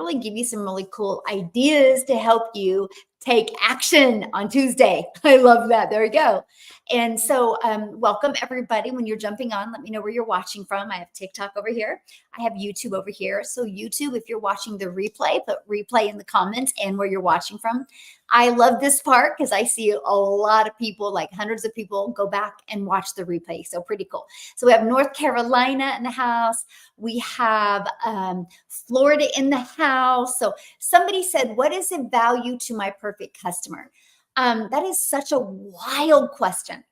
literally give you some really cool ideas to help you take action on Tuesday. I love that. There we go. And so welcome everybody. When you're jumping on, let me know where you're watching from. I have TikTok over here. I have YouTube over here. So YouTube, if you're watching the replay, put replay in the comments and where you're watching from. I love this part because I see a lot of people, like hundreds of people, go back and watch the replay. So pretty cool. So we have North Carolina in the house. We have Florida in the house. So somebody said, what is the value to my perfect customer? That is such a wild question.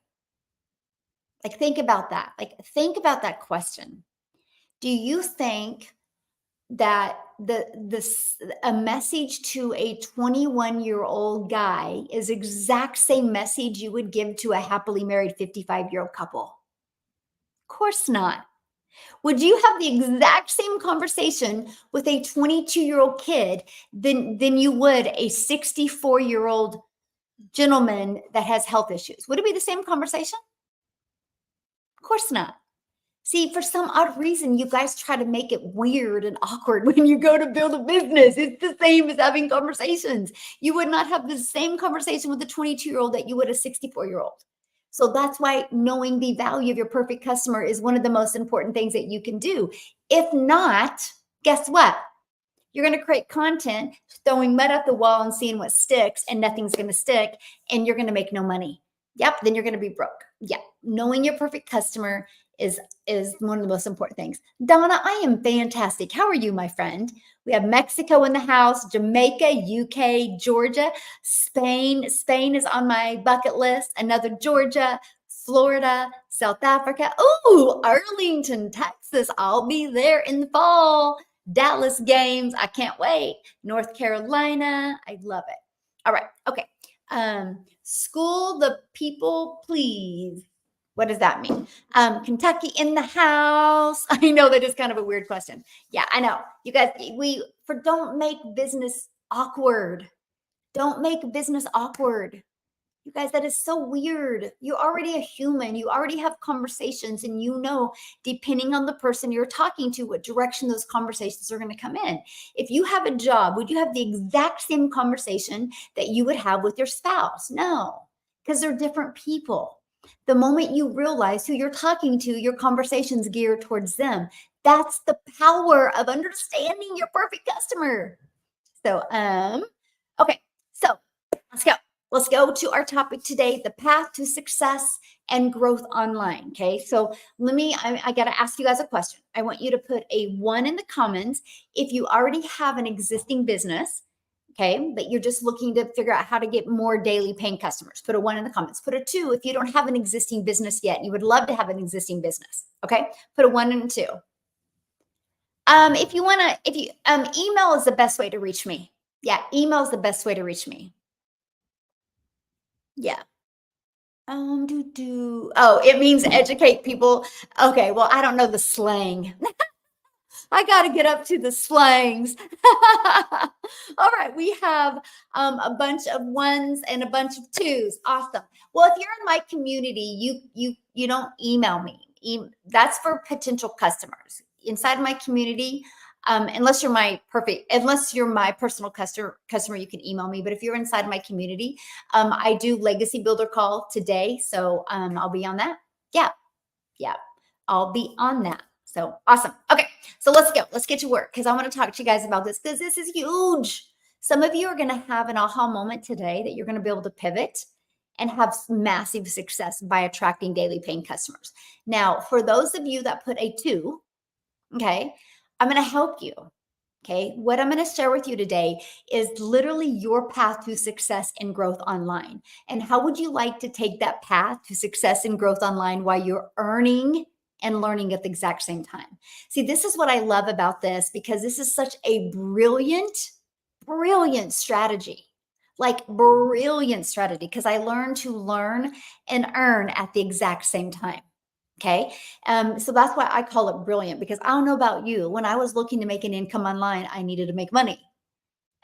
Like, think about that. Like, think about that question. Do you think that a message to a 21-year-old guy is exact same message you would give to a happily married 55-year-old couple? Of course not. Would you have the exact same conversation with a 22-year-old kid than you would a 64-year-old gentleman that has health issues? Would it be the same conversation? Of course not. See, for some odd reason, you guys try to make it weird and awkward when you go to build a business. It's the same as having conversations. You would not have the same conversation with a 22-year-old that you would a 64-year-old. So that's why knowing the value of your perfect customer is one of the most important things that you can do. If not, guess what? You're going to create content, throwing mud at the wall and seeing what sticks, and nothing's going to stick, and you're going to make no money. Yep, then you're going to be broke. Yeah, knowing your perfect customer is one of the most important things. Donna, I am fantastic. How are you, my friend? We have Mexico in the house, Jamaica, UK, Georgia, Spain. Spain is on my bucket list. Another Georgia, Florida, South Africa. Oh, Arlington, Texas. I'll be there in the fall. Dallas games. I can't wait. North Carolina. I love it. All right. Okay. School the people, please. What does that mean? Kentucky in the house. I know that is kind of a weird question. Yeah, I know. You guys, don't make business awkward. Don't make business awkward. You guys, that is so weird. You're already a human. You already have conversations, and you know, depending on the person you're talking to, what direction those conversations are going to come in. If you have a job, would you have the exact same conversation that you would have with your spouse? No, because they're different people. The moment you realize who you're talking to, your conversation's geared towards them. That's the power of understanding your perfect customer. So, okay, so let's go. Let's go to our topic today, the path to success and growth online. Okay, so I got to ask you guys a question. I want you to put a 1 in the comments if you already have an existing business, okay, but you're just looking to figure out how to get more daily paying customers. Put a 1 in the comments. Put a 2 if you don't have an existing business yet. You would love to have an existing business. Okay, put a 1 and a 2. Email is the best way to reach me. Yeah, email is the best way to reach me. Yeah. Oh, it means educate people. Okay, well, I don't know the slang. I got to get up to the slangs. All right, we have a bunch of 1s and a bunch of 2s. Awesome. Well, if you're in my community, you don't email me. That's for potential customers. Inside my community, unless you're my personal customer, you can email me. But if you're inside my community, I do Legacy Builder Call today. So I'll be on that. Yeah. I'll be on that. So awesome. Okay. So let's go. Let's get to work because I want to talk to you guys about this because this is huge. Some of you are going to have an aha moment today that you're going to be able to pivot and have massive success by attracting daily paying customers. Now, for those of you that put a 2, okay, I'm going to help you. Okay. What I'm going to share with you today is literally your path to success and growth online. And how would you like to take that path to success and growth online while you're earning and learning at the exact same time? See, this is what I love about this because this is such a brilliant strategy. Like brilliant strategy because I learned to learn and earn at the exact same time. Okay. So that's why I call it brilliant because I don't know about you. When I was looking to make an income online, I needed to make money.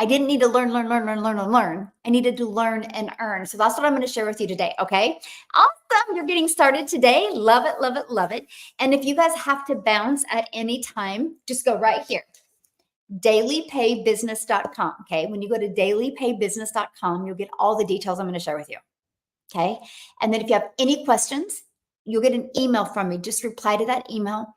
I didn't need to learn. I needed to learn and earn. So that's what I'm going to share with you today. Okay. Awesome. You're getting started today. Love it, love it, love it. And if you guys have to bounce at any time, just go right here. dailypaybusiness.com. Okay. When you go to dailypaybusiness.com, you'll get all the details I'm going to share with you. Okay. And then if you have any questions, you'll get an email from me. Just reply to that email.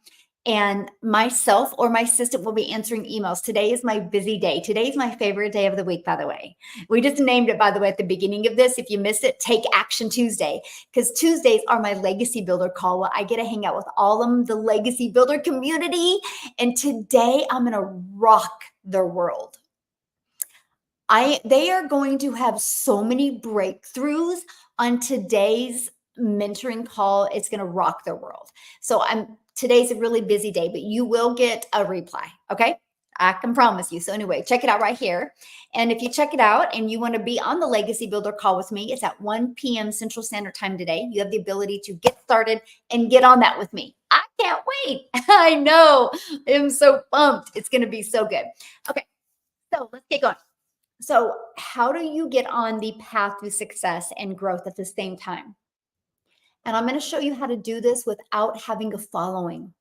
And myself or my assistant will be answering emails. Today is my busy day. Today is my favorite day of the week, by the way. We just named it, by the way, at the beginning of this. If you missed it, Take Action Tuesday, because Tuesdays are my Legacy Builder call where I get to hang out with all of the Legacy Builder community. And today I'm going to rock their world. They are going to have so many breakthroughs on today's mentoring call. It's going to rock their world. So today's a really busy day, but you will get a reply. Okay. I can promise you. So anyway, check it out right here. And if you check it out and you want to be on the Legacy Builder call with me, it's at 1 p.m. Central Standard Time today. You have the ability to get started and get on that with me. I can't wait. I know. I'm so pumped. It's going to be so good. Okay. So let's get going. So how do you get on the path to success and growth at the same time? And I'm going to show you how to do this without having a following.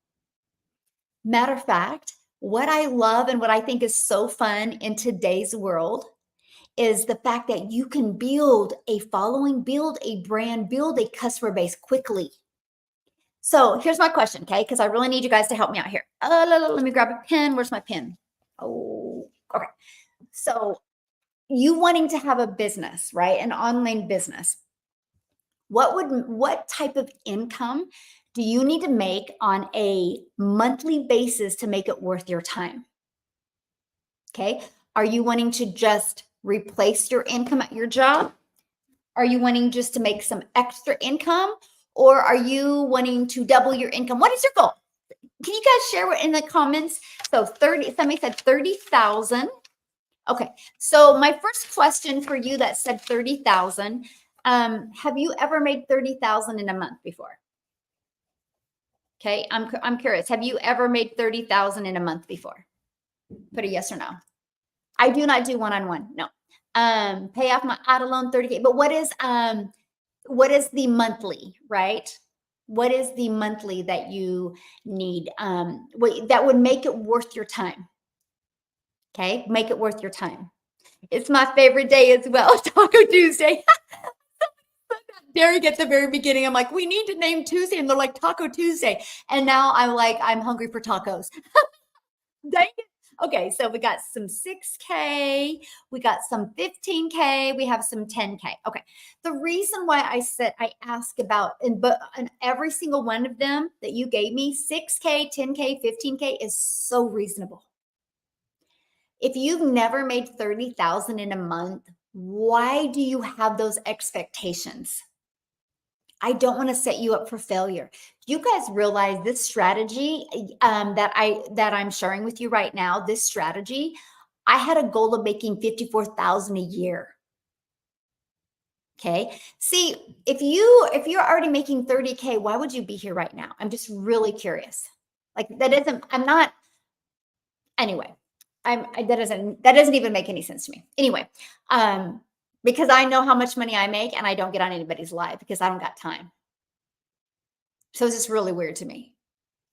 Matter of fact, what I love and what I think is so fun in today's world is the fact that you can build a following, build a brand, build a customer base quickly. So here's my question, okay? Because I really need you guys to help me out here. Let me grab a pen. Where's my pen? Oh, okay. So you wanting to have a business, right? An online business. What type of income do you need to make on a monthly basis to make it worth your time? Okay. Are you wanting to just replace your income at your job? Are you wanting just to make some extra income? Or are you wanting to double your income? What is your goal? Can you guys share in the comments? So somebody said 30,000. Okay. So my first question for you that said 30,000, have you ever made 30,000 in a month before? Okay. I'm curious. Have you ever made 30,000 in a month before? Put a yes or no. I do not do one-on-one. No. Pay off my auto loan 30K. But what is the monthly, right? What is the monthly that you need? That would make it worth your time. Okay. Make it worth your time. It's my favorite day as well. Taco Tuesday. Derek at the very beginning, I'm like, we need to name Tuesday. And they're like, Taco Tuesday. And now I'm like, I'm hungry for tacos. Dang it. Okay, so we got some 6K, we got some 15K, we have some 10K. Okay, the reason why I ask about, and every single one of them that you gave me, 6K, 10K, 15K is so reasonable. If you've never made 30,000 in a month, why do you have those expectations? I don't want to set you up for failure. Do you guys realize this strategy that I'm sharing with you right now, this strategy, I had a goal of making 54,000 a year. Okay. See, if you're already making 30K, why would you be here right now? I'm just really curious. Like anyway, that doesn't even make any sense to me. Anyway, because I know how much money I make and I don't get on anybody's live because I don't got time. So it's just really weird to me.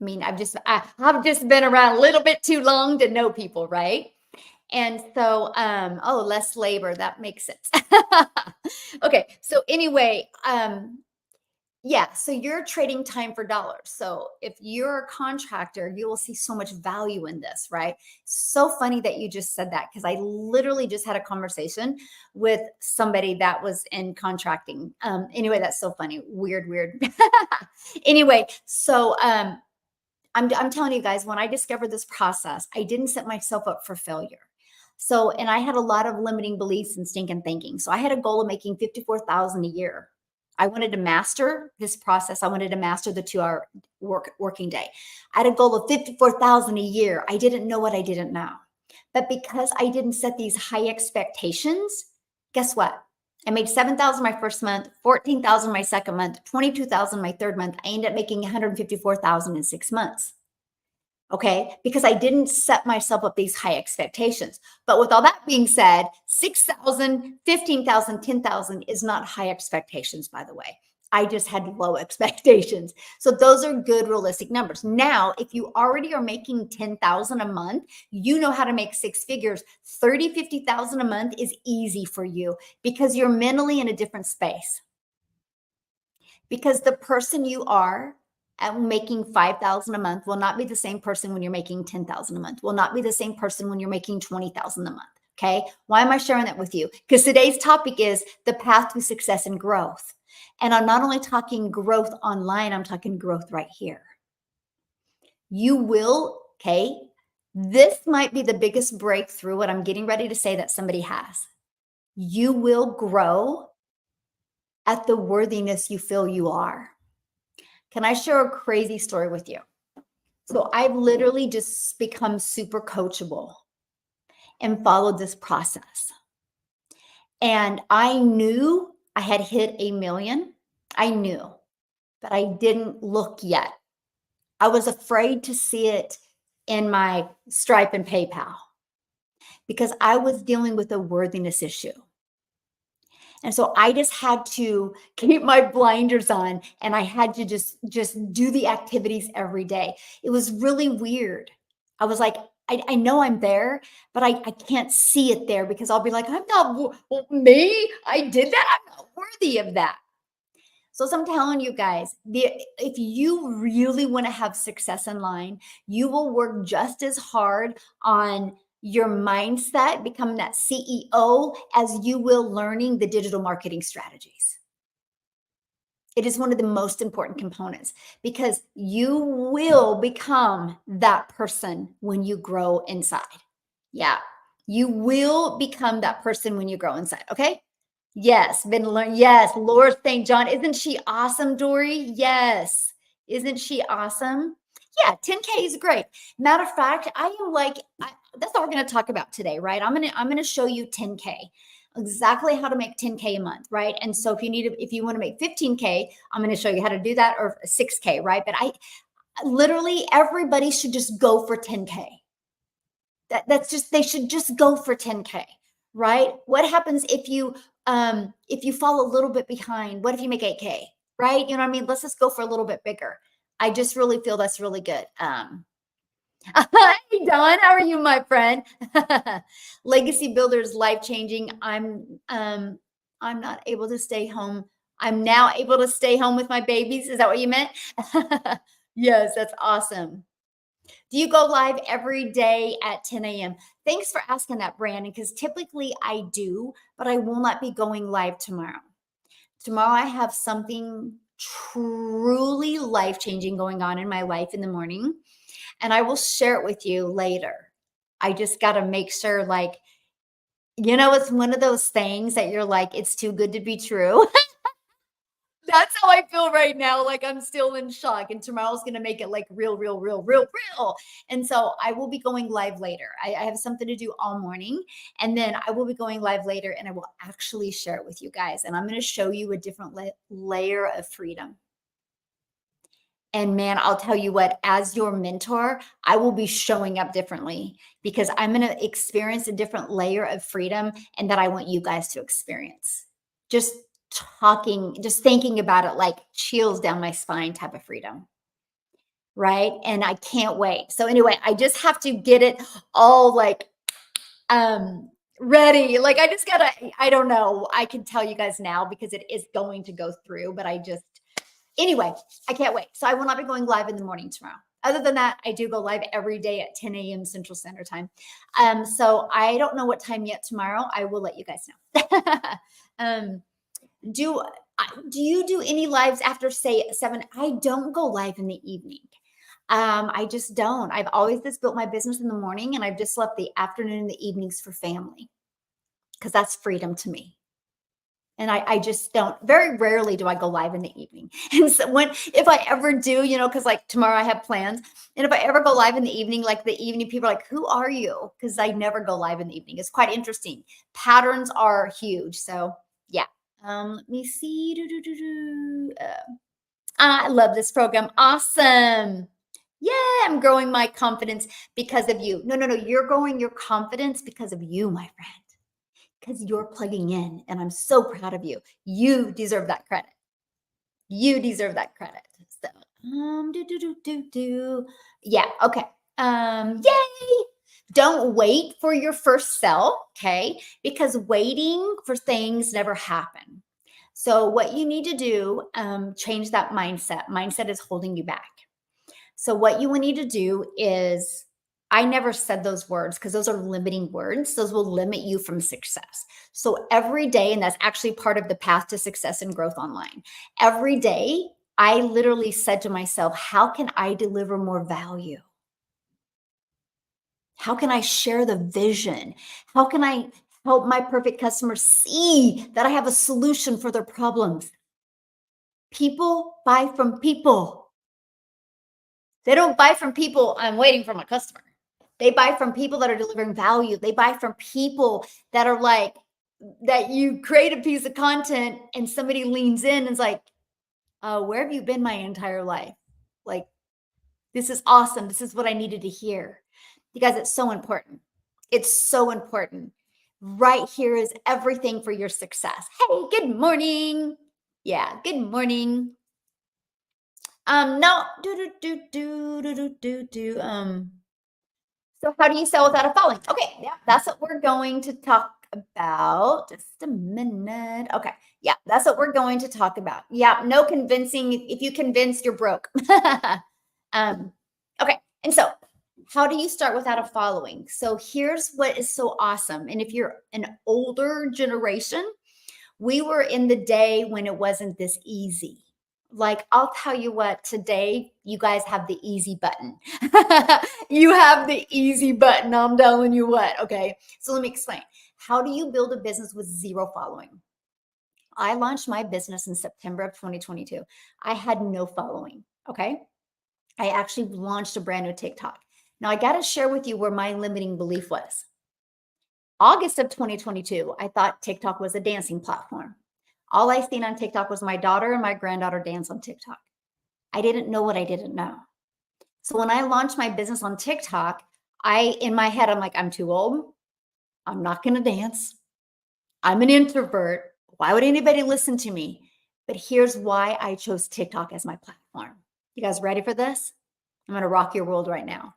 I mean, I've just been around a little bit too long to know people, right? And so, less labor, that makes sense. Okay. So anyway, yeah, so you're trading time for dollars. So if you're a contractor, you will see so much value in this, right? So funny that you just said that because I literally just had a conversation with somebody that was in contracting. Anyway, that's so funny. Weird. Anyway, so I'm telling you guys, when I discovered this process, I didn't set myself up for failure. So, and I had a lot of limiting beliefs and stinking thinking. So I had a goal of making 54,000 a year. I wanted to master this process. I wanted to master the 2-hour working day. I had a goal of 54,000 a year. I didn't know what I didn't know. But because I didn't set these high expectations, guess what? I made 7,000 my first month, 14,000 my second month, 22,000 my third month. I ended up making 154,000 in 6 months. Okay, because I didn't set myself up these high expectations. But with all that being said, 6,000, 15,000, 10,000 is not high expectations, by the way. I just had low expectations. So those are good realistic numbers. Now, if you already are making 10,000 a month, you know how to make six figures. 30, 50,000 a month is easy for you because you're mentally in a different space. Because the person you are at making 5,000 a month will not be the same person when you're making 10,000 a month, will not be the same person when you're making 20,000 a month. Okay. Why am I sharing that with you? Because today's topic is the path to success and growth. And I'm not only talking growth online, I'm talking growth right here. You will, okay, this might be the biggest breakthrough, what I'm getting ready to say that somebody has. You will grow at the worthiness you feel you are. Can I share a crazy story with you? So I've literally just become super coachable and followed this process. And I knew I had hit a million. I knew, but I didn't look yet. I was afraid to see it in my Stripe and PayPal because I was dealing with a worthiness issue. And so I just had to keep my blinders on and I had to just do the activities every day. It was really weird. I was like, I know I'm there, but I can't see it there because I'll be like, I'm not me. I did that. I'm not worthy of that. So I'm telling you guys, if you really want to have success in line, you will work just as hard on your mindset, becoming that CEO, as you will learning the digital marketing strategies. It is one of the most important components because you will become that person when you grow inside. Yeah, you will become that person when you grow inside. Okay. Yes, been learned. Yes, Laura St. John. Isn't she awesome, Dory? Yes. Isn't she awesome? Yeah, 10K is great. Matter of fact, I am like, that's what we're going to talk about today, right? I'm gonna show you 10K, exactly how to make 10K a month, right? And so if you want to make 15K, I'm going to show you how to do that, or 6K, right? But I literally everybody should just go for 10K. That's just, they should just go for 10K, right? What happens if you fall a little bit behind? What if you make 8K, right? You know what I mean? Let's just go for a little bit bigger. I just really feel that's really good. Hey Don, how are you, my friend? Legacy builders, life changing. I'm not able to stay home. I'm now able to stay home with my babies. Is that what you meant? Yes, that's awesome. Do you go live every day at 10 a.m.? Thanks for asking that, Brandon, because typically I do, but I will not be going live tomorrow. Tomorrow I have something truly life-changing going on in my life in the morning, and I will share it with you later. I just got to make sure, like, it's one of those things that you're like, it's too good to be true. That's how I feel right now. Like I'm still in shock, and tomorrow's going to make it like real, real, real, real, real. And so I will be going live later. I have something to do all morning, and then I will be going live later, and I will actually share it with you guys. And I'm going to show you a different layer of freedom. And man, I'll tell you what, as your mentor, I will be showing up differently because I'm going to experience a different layer of freedom, and that I want you guys to experience. Just just thinking about it, like chills down my spine type of freedom. Right. And I can't wait. So anyway, I just have to get it all like ready. Like I just gotta, I don't know. I can tell you guys now because it is going to go through, but anyway, I can't wait. So I will not be going live in the morning tomorrow. Other than that, I do go live every day at 10 a.m. Central Standard Time. So I don't know what time yet tomorrow. I will let you guys know. Do you do any lives after, say, 7? I don't go live in the evening. I just don't. I've always just built my business in the morning, and I've just left the afternoon and the evenings for family because that's freedom to me. And I just don't, very rarely do I go live in the evening. And so if I ever do, because like tomorrow I have plans. And if I ever go live in the evening, like the evening, people are like, who are you? Because I never go live in the evening. It's quite interesting. Patterns are huge. So yeah. Let me see. I love this program. Awesome. Yeah, I'm growing my confidence because of you. No. You're growing your confidence because of you, my friend. Because you're plugging in, and I'm so proud of you. You deserve that credit. You deserve that credit. So, yeah, okay. Yay! Don't wait for your first sell, okay? Because waiting for things never happen. So what you need to do, change that mindset. Mindset is holding you back. So what you will need to do is, I never said those words because those are limiting words. Those will limit you from success. So every day, and that's actually part of the path to success and growth online. Every day, I literally said to myself, how can I deliver more value? How can I share the vision? How can I help my perfect customers see that I have a solution for their problems? People buy from people. They don't buy from people, I'm waiting for my customer. They buy from people that are delivering value. They buy from people that are like, that you create a piece of content and somebody leans in and is like, where have you been my entire life? Like, this is awesome. This is what I needed to hear. You guys, it's so important. It's so important. Right here is everything for your success. Hey, good morning. Yeah, good morning. No, so how do you sell without a following? Okay, yeah, that's what we're going to talk about. Just a minute. Okay, yeah, that's what we're going to talk about. Yeah, no convincing. If you convince, you're broke. Okay, and so how do you start without a following? So here's what is so awesome. And if you're an older generation, we were in the day when it wasn't this easy. Like, I'll tell you what, today you guys have the easy button. You have the easy button. I'm telling you what. Okay. So let me explain. How do you build a business with zero following? I launched my business in September of 2022. I had no following. Okay. I actually launched a brand new TikTok. Now, I got to share with you where my limiting belief was. August of 2022, I thought TikTok was a dancing platform. All I seen on TikTok was my daughter and my granddaughter dance on TikTok. I didn't know what I didn't know. So when I launched my business on TikTok, in my head, I'm like, I'm too old. I'm not going to dance. I'm an introvert. Why would anybody listen to me? But here's why I chose TikTok as my platform. You guys ready for this? I'm going to rock your world right now.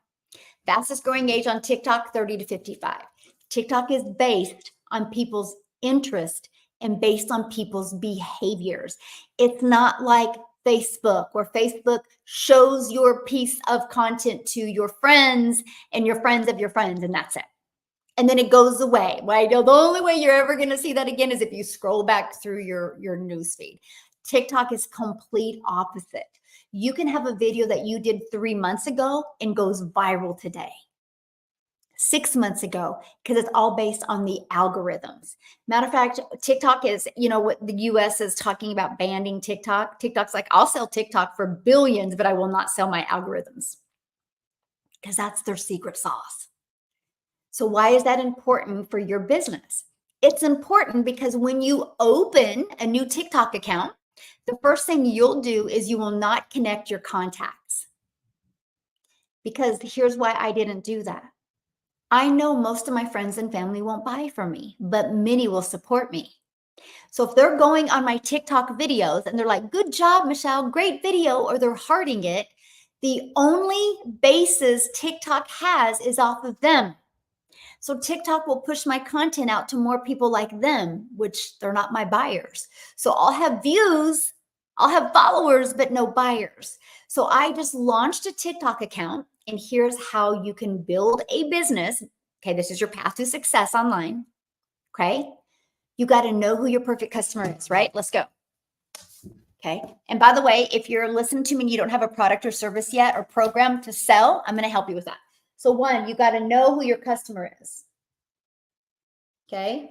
Fastest growing age on TikTok, 30 to 55. TikTok is based on people's interest and based on people's behaviors. It's not like Facebook, where Facebook shows your piece of content to your friends and your friends of your friends, and that's it. And then it goes away, right? The only way you're ever going to see that again is if you scroll back through your newsfeed. TikTok is complete opposite. You can have a video that you did 3 months ago and goes viral today. 6 months ago, because it's all based on the algorithms. Matter of fact, TikTok is, what the US is talking about banning TikTok. TikTok's like, I'll sell TikTok for billions, but I will not sell my algorithms, because that's their secret sauce. So why is that important for your business? It's important because when you open a new TikTok account, the first thing you'll do is you will not connect your contacts. Because here's why I didn't do that. I know most of my friends and family won't buy from me, but many will support me. So if they're going on my TikTok videos and they're like, good job, Michelle, great video, or they're hearting it, the only basis TikTok has is off of them. So TikTok will push my content out to more people like them, which they're not my buyers. So I'll have views, I'll have followers, but no buyers. So I just launched a TikTok account, and here's how you can build a business. Okay, this is your path to success online. Okay, you got to know who your perfect customer is, right? Let's go. Okay, and by the way, if you're listening to me and you don't have a product or service yet or program to sell, I'm going to help you with that. So one, you got to know who your customer is. Okay.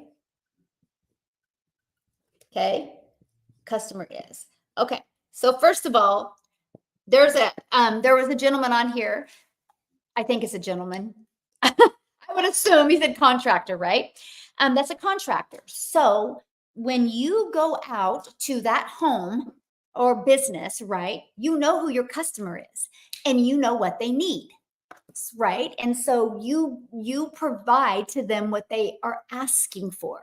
Okay. Customer is. Okay. So first of all, there was a gentleman on here. I think it's a gentleman. I would assume he said contractor, right? That's a contractor. So when you go out to that home or business, right, you know who your customer is and you know what they need, right? And so you provide to them what they are asking for.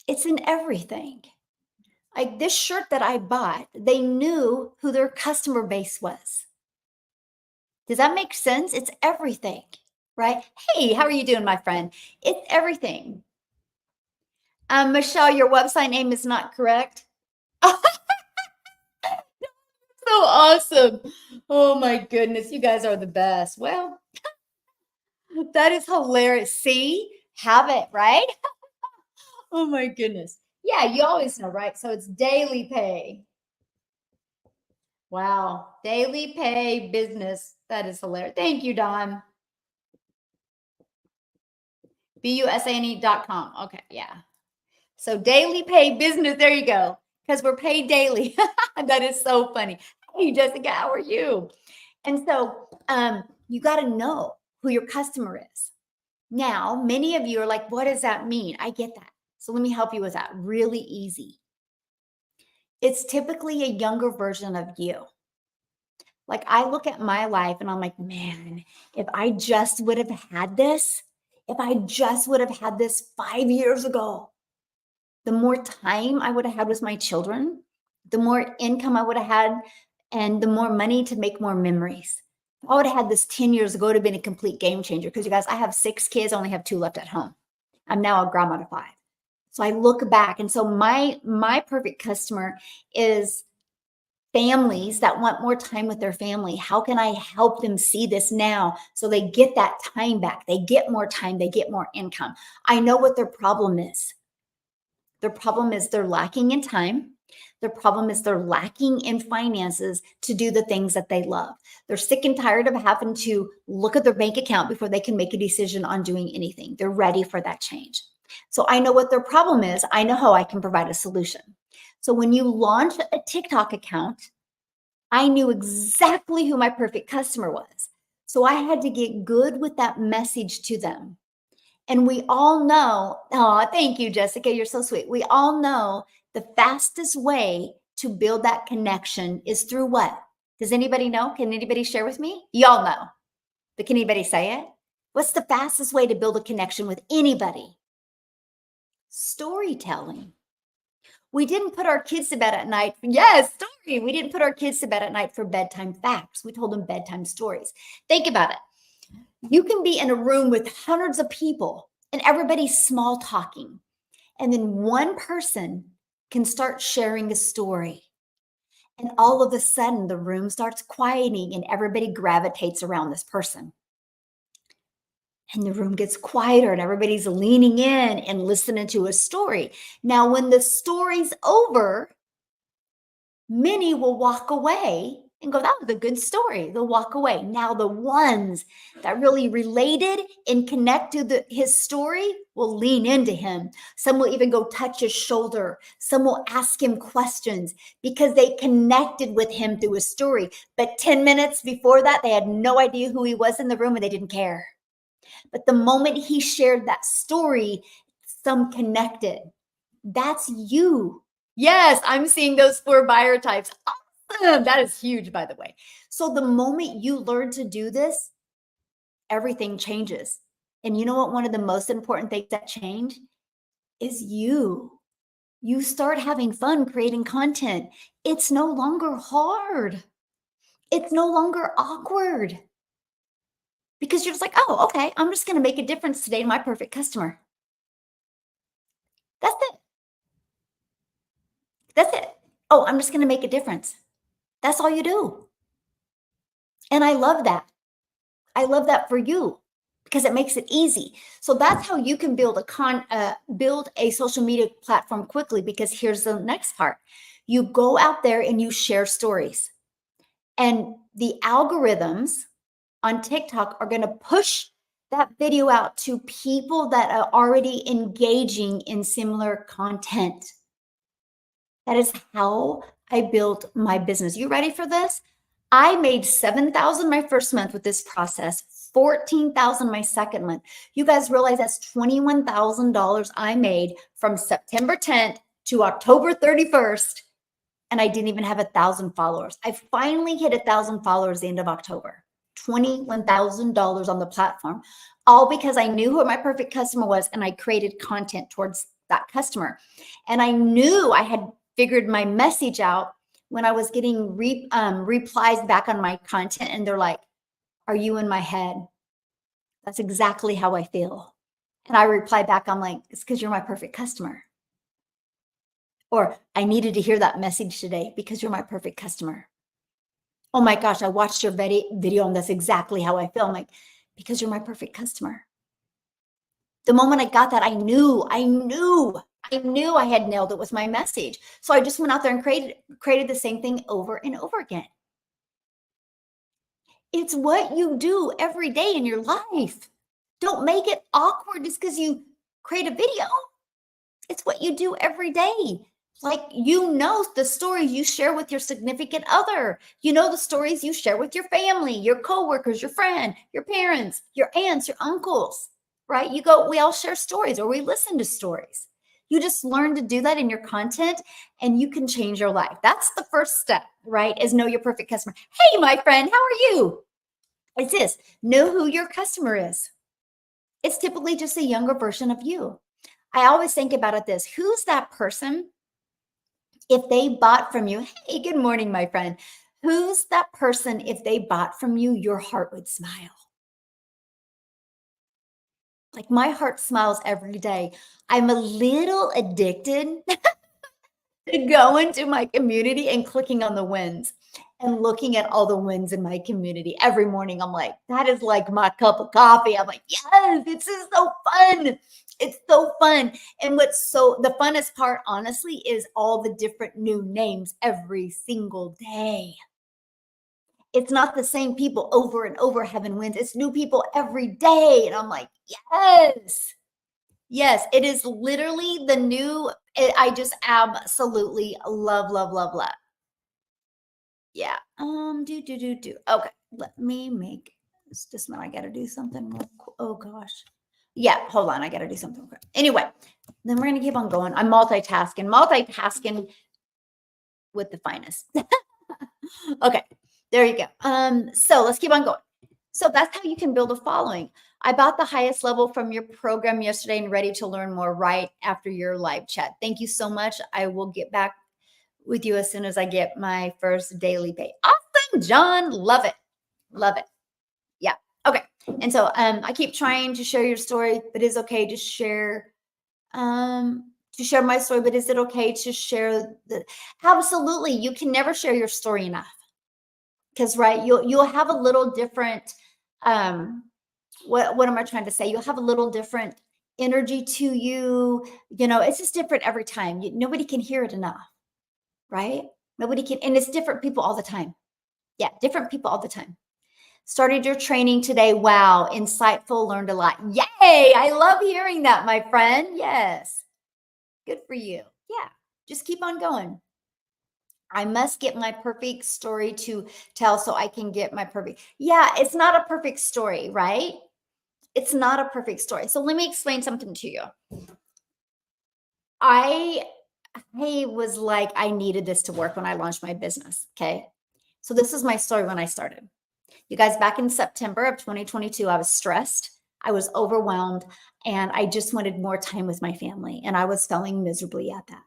It's in everything. Like this shirt that I bought, they knew who their customer base was. Does that make sense? It's everything, right? Hey, how are you doing, my friend? It's everything. Michelle, your website name is not correct. So awesome. Oh my goodness, you guys are the best. Well, that is hilarious. See, have it, right? Oh my goodness. Yeah, you always know, right? So it's daily pay. Wow. Daily pay business. That is hilarious. Thank you, Don. busane.com. Okay, yeah. So daily pay business. There you go. Because we're paid daily. That is so funny. Hey, Jessica, how are you? And so you got to know who your customer is. Now, many of you are like, what does that mean? I get that. So let me help you with that. Really easy. It's typically a younger version of you. Like I look at my life and I'm like, man, if I just would have had this, if I just would have had this 5 years ago, the more time I would have had with my children, the more income I would have had, and the more money to make more memories. If I would have had this 10 years ago, it would have been a complete game changer. Because you guys, I have 6 kids, I only have 2 left at home. I'm now a grandma to 5. So I look back, and so my perfect customer is families that want more time with their family. How can I help them see this now so they get that time back? They get more time, they get more income. I know what their problem is. Their problem is they're lacking in time. Their problem is they're lacking in finances to do the things that they love. They're sick and tired of having to look at their bank account before they can make a decision on doing anything. They're ready for that change. So I know what their problem is. I know how I can provide a solution. So when you launch a TikTok account, I knew exactly who my perfect customer was. So I had to get good with that message to them. And we all know, oh, thank you, Jessica. You're so sweet. We all know the fastest way to build that connection is through what? Does anybody know? Can anybody share with me? Y'all know. But can anybody say it? What's the fastest way to build a connection with anybody? Storytelling. We didn't put our kids to bed at night. Yes, story. We didn't put our kids to bed at night for bedtime facts. We told them bedtime stories. Think about it. You can be in a room with hundreds of people and everybody's small talking. And then one person can start sharing a story. And all of a sudden, the room starts quieting and everybody gravitates around this person. And the room gets quieter and everybody's leaning in and listening to a story. Now, when the story's over, many will walk away and go, that was a good story. They'll walk away. Now, the ones that really related and connect to his story will lean into him. Some will even go touch his shoulder. Some will ask him questions because they connected with him through his story. But 10 minutes before that, they had no idea who he was in the room and they didn't care. But the moment he shared that story, some connected. That's you. Yes, I'm seeing those 4 buyer types. Awesome. That is huge, by the way. So the moment you learn to do this, everything changes. And you know what? One of the most important things that change is you. You start having fun creating content. It's no longer hard. It's no longer awkward. Because you're just like, oh, okay, I'm just going to make a difference today to my perfect customer. That's it. That's it. Oh, I'm just going to make a difference. That's all you do. And I love that. I love that for you because it makes it easy. So that's how you can build a social media platform quickly, because here's the next part. You go out there and you share stories. And the algorithms on TikTok are going to push that video out to people that are already engaging in similar content. That is how I built my business. You ready for this? I made $7,000 my first month with this process, $14,000 my second month. You guys realize that's $21,000 I made from September 10th to October 31st, and I didn't even have 1,000 followers. I finally hit 1,000 followers the end of October. $21,000 on the platform, all because I knew who my perfect customer was and I created content towards that customer. And I knew I had figured my message out when I was getting replies back on my content, and they're like, "Are you in my head? That's exactly how I feel." And I reply back, I'm like, "It's because you're my perfect customer." Or, "I needed to hear that message today because you're my perfect customer." "Oh my gosh, I watched your video and that's exactly how I feel." I'm like, "Because you're my perfect customer." The moment I got that, I knew I had nailed it with my message. So I just went out there and created the same thing over and over again. It's what you do every day in your life. Don't make it awkward just because you create a video. It's what you do every day. Like, the stories you share with your significant other. You know the stories you share with your family, your coworkers, your friend, your parents, your aunts, your uncles, right? We all share stories or we listen to stories. You just learn to do that in your content and you can change your life. That's the first step, right? Is know your perfect customer. Hey, my friend, how are you? It's this, know who your customer is. It's typically just a younger version of you. I always think about it this, who's that person if they bought from you? Hey, good morning, my friend. Who's that person if they bought from you, your heart would smile? Like my heart smiles every day. I'm a little addicted to going to my community and clicking on the wins and looking at all the wins in my community every morning. I'm like, that is like my cup of coffee. I'm like, yes, this is so fun. It's so fun. And the funnest part, honestly, is all the different new names every single day. It's not the same people over and over having wins. It's new people every day. And I'm like, yes. Yes, it is literally the new. I just absolutely love, love, love, love. Yeah. Do. Okay, let me make this. Just now, I got to do something. Oh gosh. Yeah, hold on. I got to do something quick. Anyway, then we're gonna keep on going. I'm multitasking with the finest. Okay, there you go. So let's keep on going. So that's how you can build a following. I bought the highest level from your program yesterday and ready to learn more right after your live chat. Thank you so much. I will get back with you as soon as I get my first daily pay. Awesome, John. Love it. Love it. Yeah. Okay. And so I keep trying to share your story, but it's okay to share my story, but is it okay to share absolutely, you can never share your story enough. Because right, you'll have a little different what am I trying to say? You'll have a little different energy to you. It's just different every time. Nobody can hear it enough, right? Nobody can, and it's different people all the time. Yeah, different people all the time. Started your training today. Wow, insightful, learned a lot. Yay! I love hearing that, my friend. Yes. Good for you. Yeah. Just keep on going. I must get my perfect story to tell so I can get my perfect. Yeah, it's not a perfect story, right? It's not a perfect story. So let me explain something to you. I I was like, I needed this to work when I launched my business. Okay. So this is my story when I started. You guys, back in September of 2022, I was stressed. I was overwhelmed and I just wanted more time with my family. And I was failing miserably at that.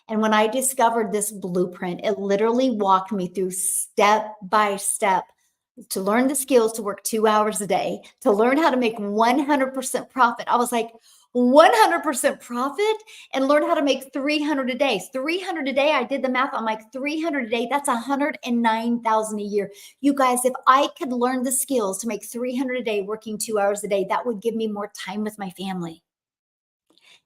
And when I discovered this blueprint, it literally walked me through step by step to learn the skills to work 2 hours a day, to learn how to make 100% profit. I was like, 100% profit and learn how to make 300 a day. 300 a day. I did the math. I'm like 300 a day. That's 109,000 a year. You guys, if I could learn the skills to make 300 a day working 2 hours a day, that would give me more time with my family.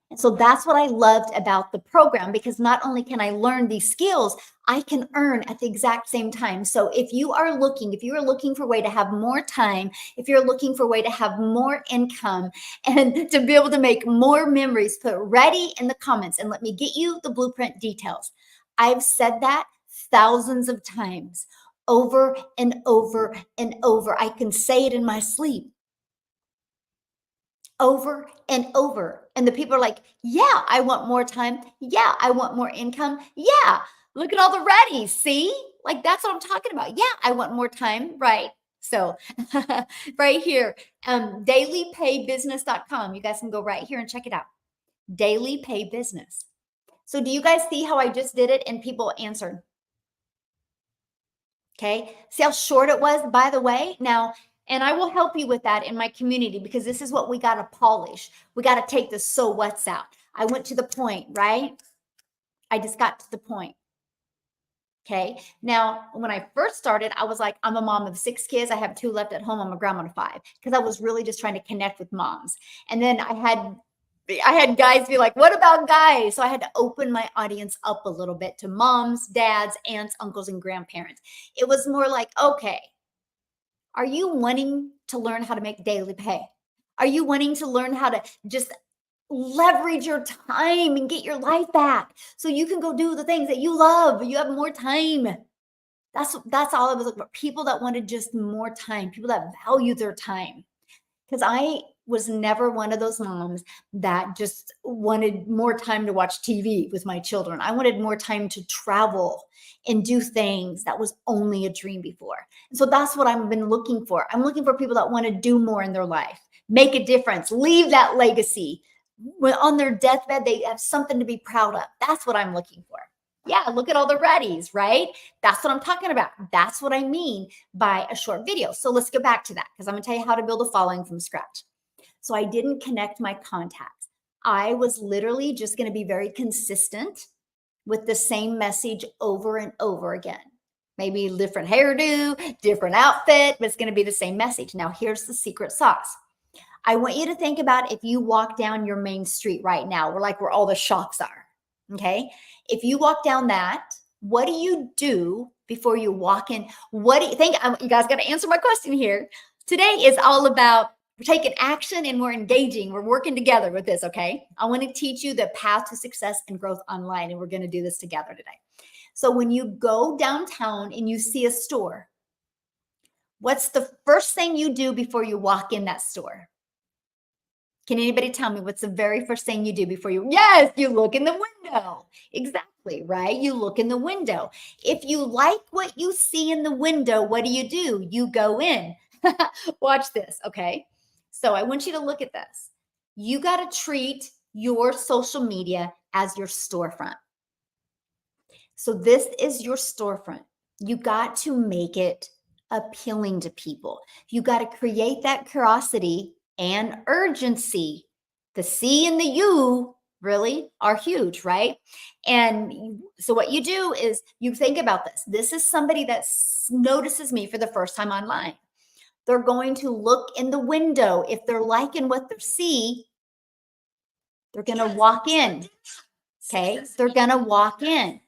And so that's what I loved about the program because not only can I learn these skills, I can earn at the exact same time. So if you are looking for a way to have more time, if you're looking for a way to have more income and to be able to make more memories, put ready in the comments and let me get you the blueprint details. I've said that thousands of times over and over and over. I can say it in my sleep over and over. And the people are like, yeah, I want more time. Yeah, I want more income. Yeah, look at all the readies. See, like that's what I'm talking about. Yeah, I want more time. Right. So right here, dailypaybusiness.com. You guys can go right here and check it out. Daily Pay Business. So do you guys see how I just did it and people answered? Okay. See how short it was, by the way? Now, and I will help you with that in my community because this is what we got to polish. We got to take the so what's out. I went to the point, right? I just got to the point. Okay. Now, when I first started, I was like, I'm a mom of 6 kids. I have 2 left at home. I'm a grandma of 5 because I was really just trying to connect with moms. And then I had guys be like, what about guys? So I had to open my audience up a little bit to moms, dads, aunts, uncles, and grandparents. It was more like, okay, are you wanting to learn how to make daily pay? Are you wanting to learn how to just leverage your time and get your life back so you can go do the things that you love? You have more time. That's all I was looking for. People that wanted just more time, people that value their time. Because I was never one of those moms that just wanted more time to watch TV with my children. I wanted more time to travel and do things that was only a dream before. And so that's what I've been looking for. I'm looking for people that want to do more in their life, make a difference, leave that legacy. When on their deathbed, they have something to be proud of. That's what I'm looking for. Yeah, look at all the readies, right? That's what I'm talking about. That's what I mean by a short video. So let's go back to that because I'm going to tell you how to build a following from scratch. So I didn't connect my contacts. I was literally just going to be very consistent with the same message over and over again. Maybe different hairdo, different outfit, but it's going to be the same message. Now, here's the secret sauce. I want you to think about if you walk down your main street right now, where all the shops are. Okay. If you walk down that, what do you do before you walk in? What do you think? You guys got to answer my question here. Today is all about we're taking action and we're engaging. We're working together with this. Okay. I want to teach you the path to success and growth online. And we're going to do this together today. So when you go downtown and you see a store, what's the first thing you do before you walk in that store? Can anybody tell me what's the very first thing you do before you? Yes, you look in the window. Exactly, right? You look in the window. If you like what you see in the window, what do? You go in. Watch this, okay? So I want you to look at this. You got to treat your social media as your storefront. So this is your storefront. You got to make it appealing to people. You got to create that curiosity and urgency. The C and the U really are huge, right? And so what you do is you think about this. This is somebody that notices me for the first time online. They're going to look in the window. If they're liking what they see, they're going to walk in. Okay. They're going to walk in.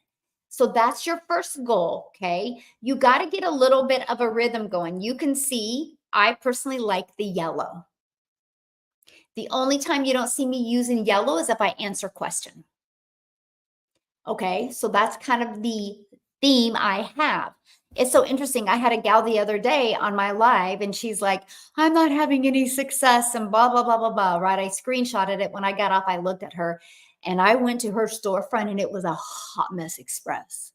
So that's your first goal, okay? You got to get a little bit of a rhythm going. You can see, I personally like the yellow. The only time you don't see me using yellow is if I answer question. Okay, so that's kind of the theme I have. It's so interesting. I had a gal the other day on my live and she's like, I'm not having any success and blah, blah, blah, blah, blah, right? I screenshotted it. When I got off, I looked at her and I went to her storefront and it was a hot mess express.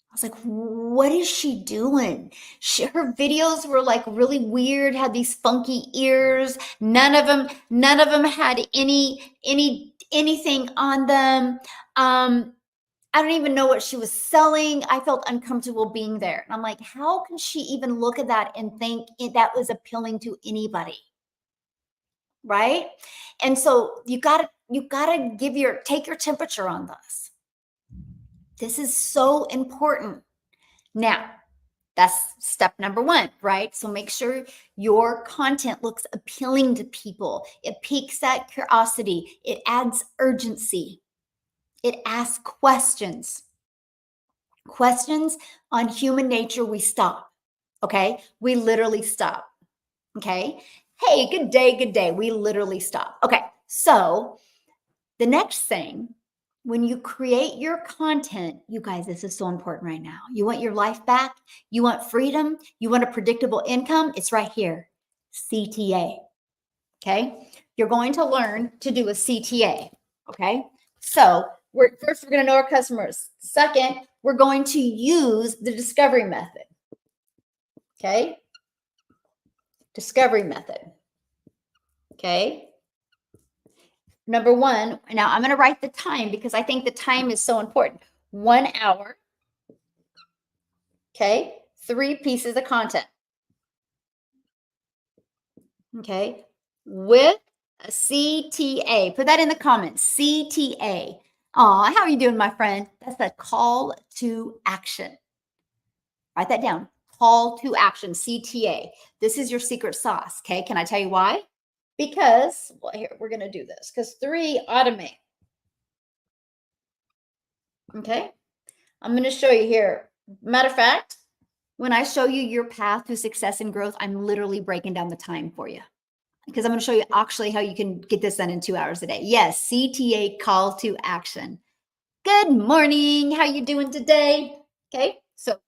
I was like, what is she doing? Her videos were like really weird, had these funky ears. None of them had anything on them. I don't even know what she was selling. I felt uncomfortable being there. And I'm like, how can she even look at that and think that was appealing to anybody? Right? And so you gotta take your temperature on this. This is so important. Now, that's step number 1, right? So make sure your content looks appealing to people. It piques that curiosity. It adds urgency. It asks questions. Questions on human nature, we stop. Okay? We literally stop. Okay? Hey, good day, good day. We literally stop. Okay. So the next thing, when you create your content, you guys, this is so important right now. You want your life back? You want freedom? You want a predictable income? It's right here. CTA. Okay. You're going to learn to do a CTA. Okay. So first, we're going to know our customers. Second, we're going to use the discovery method. Okay. Discovery method. Okay. Number one, now I'm going to write the time because I think the time is so important. 1 hour. Okay. 3 pieces of content. Okay. With a CTA. Put that in the comments. CTA. Aw, how are you doing, my friend? That's a call to action. Write that down. Call to action, CTA. This is your secret sauce. Okay. Can I tell you why? Because, well, here, we're going to do this because 3, automate. Okay. I'm going to show you here. Matter of fact, when I show you your path to success and growth, I'm literally breaking down the time for you because I'm going to show you actually how you can get this done in 2 hours a day. Yes, CTA, call to action. Good morning. How you doing today? Okay. So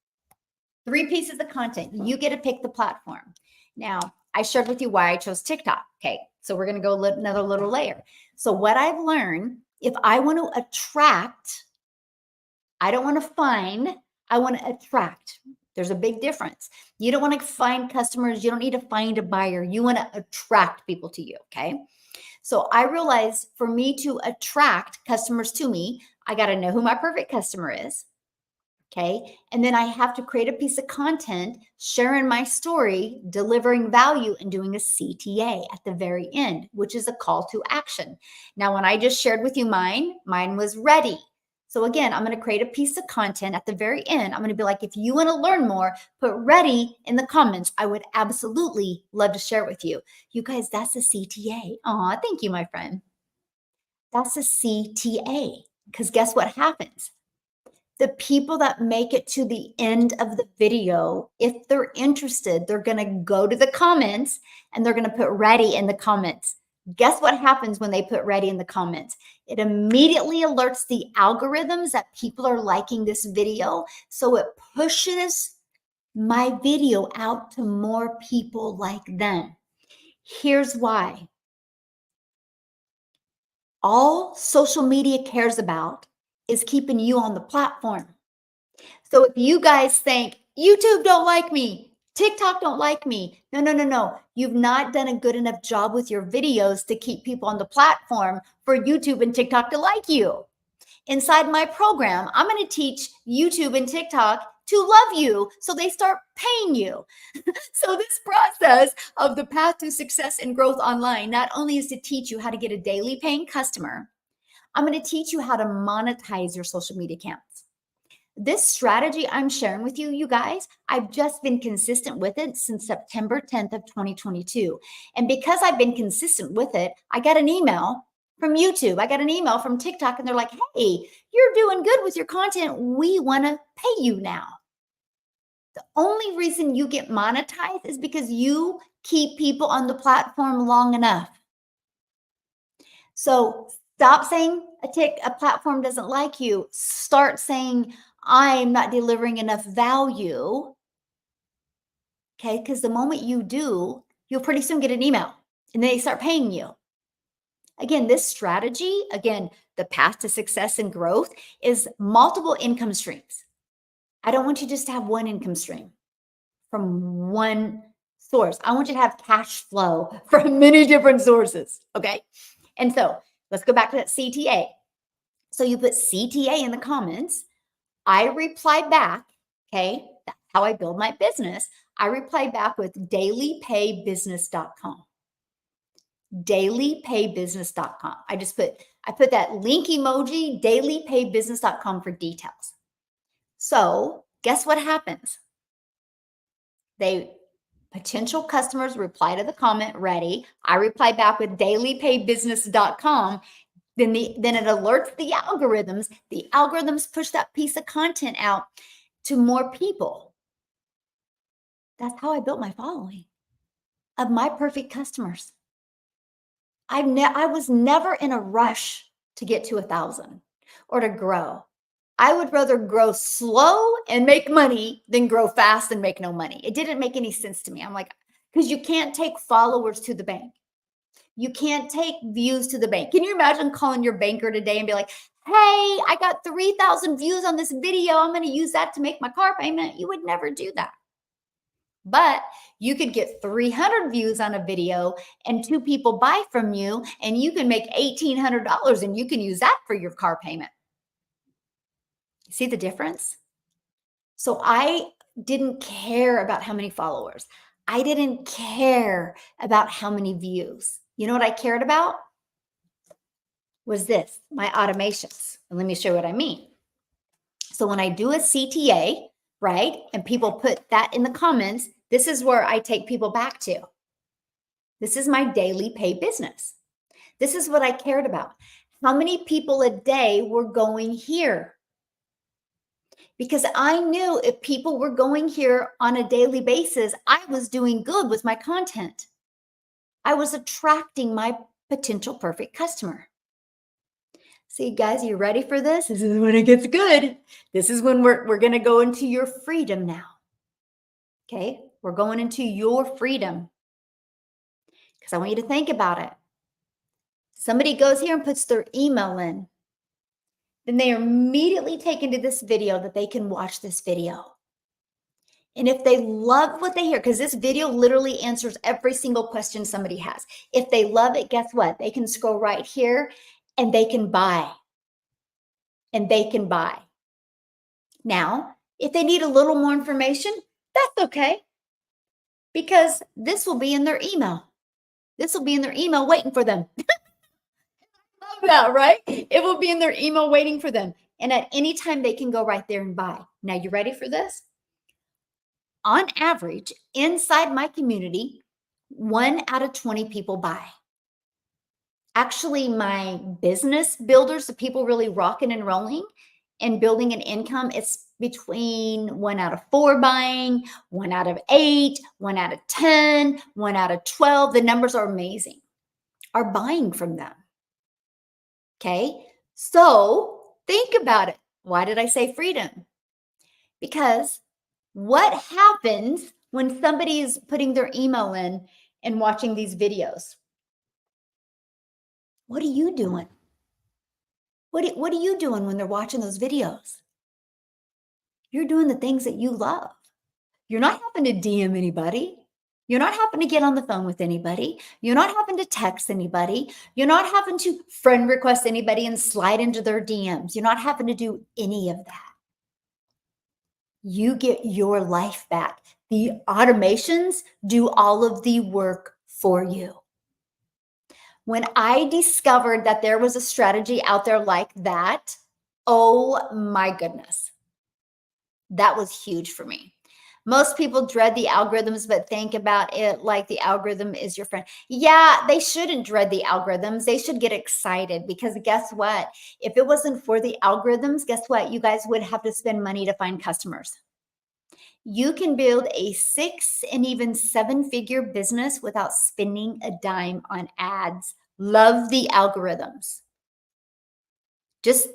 3 pieces of content. You get to pick the platform. Now, I shared with you why I chose TikTok. Okay. So we're going to go another little layer. So what I've learned, if I want to attract, I don't want to find, I want to attract. There's a big difference. You don't want to find customers. You don't need to find a buyer. You want to attract people to you. Okay. So I realized for me to attract customers to me, I got to know who my perfect customer is. Okay. And then I have to create a piece of content, sharing my story, delivering value, and doing a CTA at the very end, which is a call to action. Now, when I just shared with you mine was ready. So again, I'm going to create a piece of content at the very end. I'm going to be like, if you want to learn more, put ready in the comments. I would absolutely love to share it with you. You guys, that's a CTA. Aw, thank you, my friend. That's a CTA. Because guess what happens? The people that make it to the end of the video, if they're interested, they're going to go to the comments and they're going to put ready in the comments. Guess what happens when they put ready in the comments? It immediately alerts the algorithms that people are liking this video. So it pushes my video out to more people like them. Here's why. All social media cares about is keeping you on the platform. So if you guys think YouTube don't like me, TikTok don't like me, no. You've not done a good enough job with your videos to keep people on the platform for YouTube and TikTok to like you. Inside my program, I'm going to teach YouTube and TikTok to love you so they start paying you. So this process of the path to success and growth online not only is to teach you how to get a daily paying customer, I'm going to teach you how to monetize your social media accounts. This strategy I'm sharing with you, you guys, I've just been consistent with it since September 10th of 2022. And because I've been consistent with it, I got an email from YouTube. I got an email from TikTok and they're like, hey, you're doing good with your content. We want to pay you now. The only reason you get monetized is because you keep people on the platform long enough. So stop saying a platform doesn't like you. Start saying, I'm not delivering enough value. Okay. Because the moment you do, you'll pretty soon get an email and they start paying you. Again, this strategy, again, the path to success and growth is multiple income streams. I don't want you just to have one income stream from one source. I want you to have cash flow from many different sources. Okay. And so let's go back to that CTA. So you put CTA in the comments. I reply back. Okay. That's how I build my business. I reply back with dailypaybusiness.com. Dailypaybusiness.com. I put that link emoji, dailypaybusiness.com for details. So guess what happens? Potential customers reply to the comment, ready. I reply back with dailypaybusiness.com. Then it alerts the algorithms. The algorithms push that piece of content out to more people. That's how I built my following of my perfect customers. I was never in a rush to get to 1,000 or to grow. I would rather grow slow and make money than grow fast and make no money. It didn't make any sense to me. I'm like, because you can't take followers to the bank. You can't take views to the bank. Can you imagine calling your banker today and be like, hey, I got 3,000 views on this video. I'm going to use that to make my car payment. You would never do that. But you could get 300 views on a video and 2 people buy from you, and you can make $1,800 and you can use that for your car payment. See the difference? So I didn't care about how many followers. I didn't care about how many views. You know what I cared about? Was this, my automations. And let me show you what I mean. So when I do a CTA, right, and people put that in the comments, this is where I take people back to. This is my daily pay business. This is what I cared about. How many people a day were going here? Because I knew if people were going here on a daily basis, I was doing good with my content. I was attracting my potential perfect customer. See, guys, are you ready for this? This is when it gets good. This is when we're going to go into your freedom now. Okay? We're going into your freedom. Because I want you to think about it. Somebody goes here and puts their email in. Then they are immediately taken to this video that they can watch this video. And if they love what they hear, because this video literally answers every single question somebody has. If they love it, guess what? They can scroll right here and they can buy. And they can buy. Now, if they need a little more information, that's okay. Because this will be in their email. This will be in their email waiting for them. Love that, right? It will be in their email waiting for them. And at any time, they can go right there and buy. Now, you ready for this? On average, inside my community, 1 out of 20 people buy. Actually, my business builders, the people really rocking and rolling and building an income, it's between 1 out of 4 buying, 1 out of 8, 1 out of 10, 1 out of 12. The numbers are amazing, are buying from them. Okay, so think about it. Why did I say freedom? Because what happens when somebody is putting their email in and watching these videos? What are you doing? What are you doing when they're watching those videos? You're doing the things that you love. You're not having to DM anybody. You're not having to get on the phone with anybody. You're not having to text anybody. You're not having to friend request anybody and slide into their DMs. You're not having to do any of that. You get your life back. The automations do all of the work for you. When I discovered that there was a strategy out there like that, oh my goodness, that was huge for me. Most people dread the algorithms, but think about it like the algorithm is your friend. Yeah, they shouldn't dread the algorithms. They should get excited because guess what? If it wasn't for the algorithms, guess what? You guys would have to spend money to find customers. You can build a 6 and even 7-figure business without spending a dime on ads. Love the algorithms. Just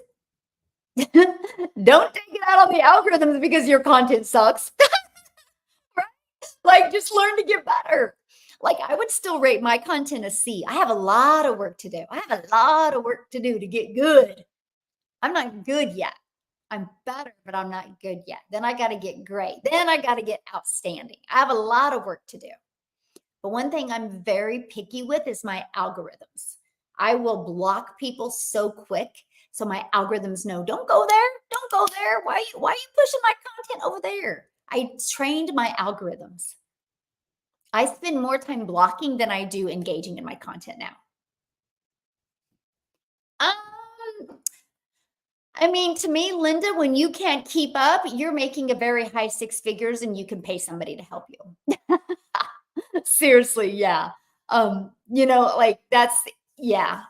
don't take it out on the algorithms because your content sucks. Right? Like, just learn to get better. Like, I would still rate my content a C. I have a lot of work to do. I have a lot of work to do to get good. I'm not good yet. I'm better, but I'm not good yet. Then I got to get great. Then I got to get outstanding. I have a lot of work to do. But one thing I'm very picky with is my algorithms. I will block people so quick so my algorithms know, don't go there. Don't go there. Why are you pushing my content over there? I trained my algorithms. I spend more time blocking than I do engaging in my content now. I mean, to me, Linda, when you can't keep up, you're making a very high 6 figures and you can pay somebody to help you. Seriously, yeah. Like yeah.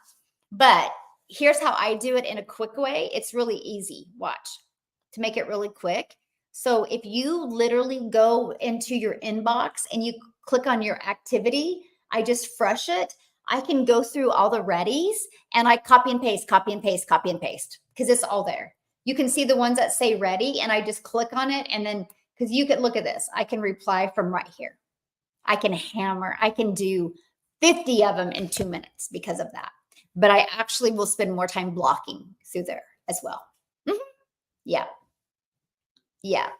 But here's how I do it in a quick way. It's really easy. Watch to make it really quick. So if you literally go into your inbox and you click on your activity, I just fresh it. I can go through all the readies and I copy and paste, copy and paste, copy and paste because it's all there. You can see the ones that say ready and I just click on it. And then because you could look at this, I can reply from right here. I can hammer, I can do 50 of them in 2 minutes because of that. But I actually will spend more time blocking through there as well. Mm-hmm. Yeah. Yeah.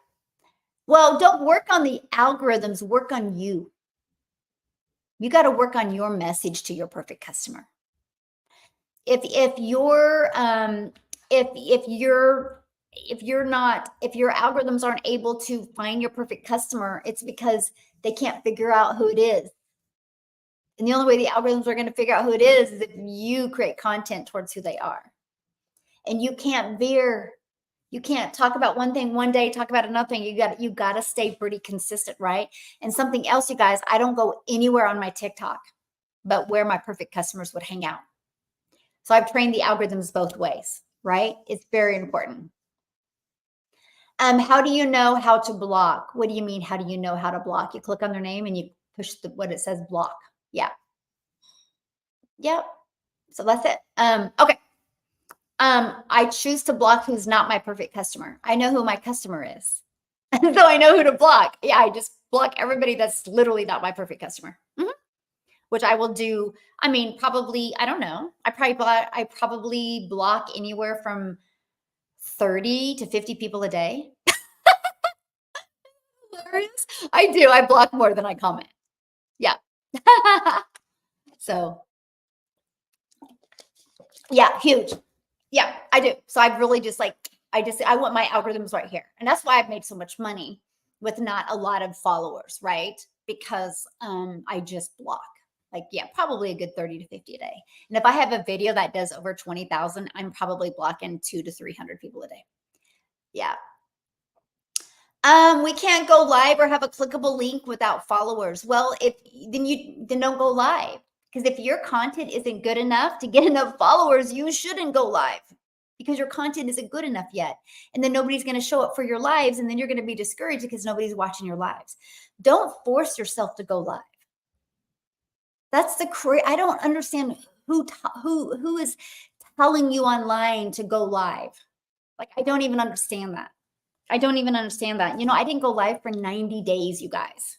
Well, don't work on the algorithms, work on you. You got to work on your message to your perfect customer. If you're if you're not if your algorithms aren't able to find your perfect customer, it's because they can't figure out who it is. And the only way the algorithms are going to figure out who it is if you create content towards who they are. And you can't veer. You can't talk about one thing one day, talk about another thing. You got to stay pretty consistent, right? And something else, you guys, I don't go anywhere on my TikTok but where my perfect customers would hang out. So I've trained the algorithms both ways, right? It's very important. How do you know how to block? What do you mean? How do you know how to block? You click on their name and you push what it says block. Yeah. Yep. So that's it. Okay. I choose to block who's not my perfect customer. I know who my customer is. So I know who to block. Yeah, I just block everybody that's literally not my perfect customer. Which I will do. I mean, probably, I don't know. I probably block anywhere from 30 to 50 people a day. I do. I block more than I comment. Yeah. So, yeah, huge. Yeah, I do. So I've really just like, I want my algorithms right here. And that's why I've made so much money with not a lot of followers, right? Because I just block. Like, yeah, probably a good 30 to 50 a day. And if I have a video that does over 20,000, I'm probably blocking 2 to 300 people a day. Yeah. We can't go live or have a clickable link without followers. Well, if then don't go live. Because if your content isn't good enough to get enough followers, you shouldn't go live because your content isn't good enough yet. And then nobody's going to show up for your lives, and then you're going to be discouraged because nobody's watching your lives. Don't force yourself to go live. That's I don't understand who is telling you online to go live. Like, I don't even understand that. I don't even understand that. I didn't go live for 90 days, you guys.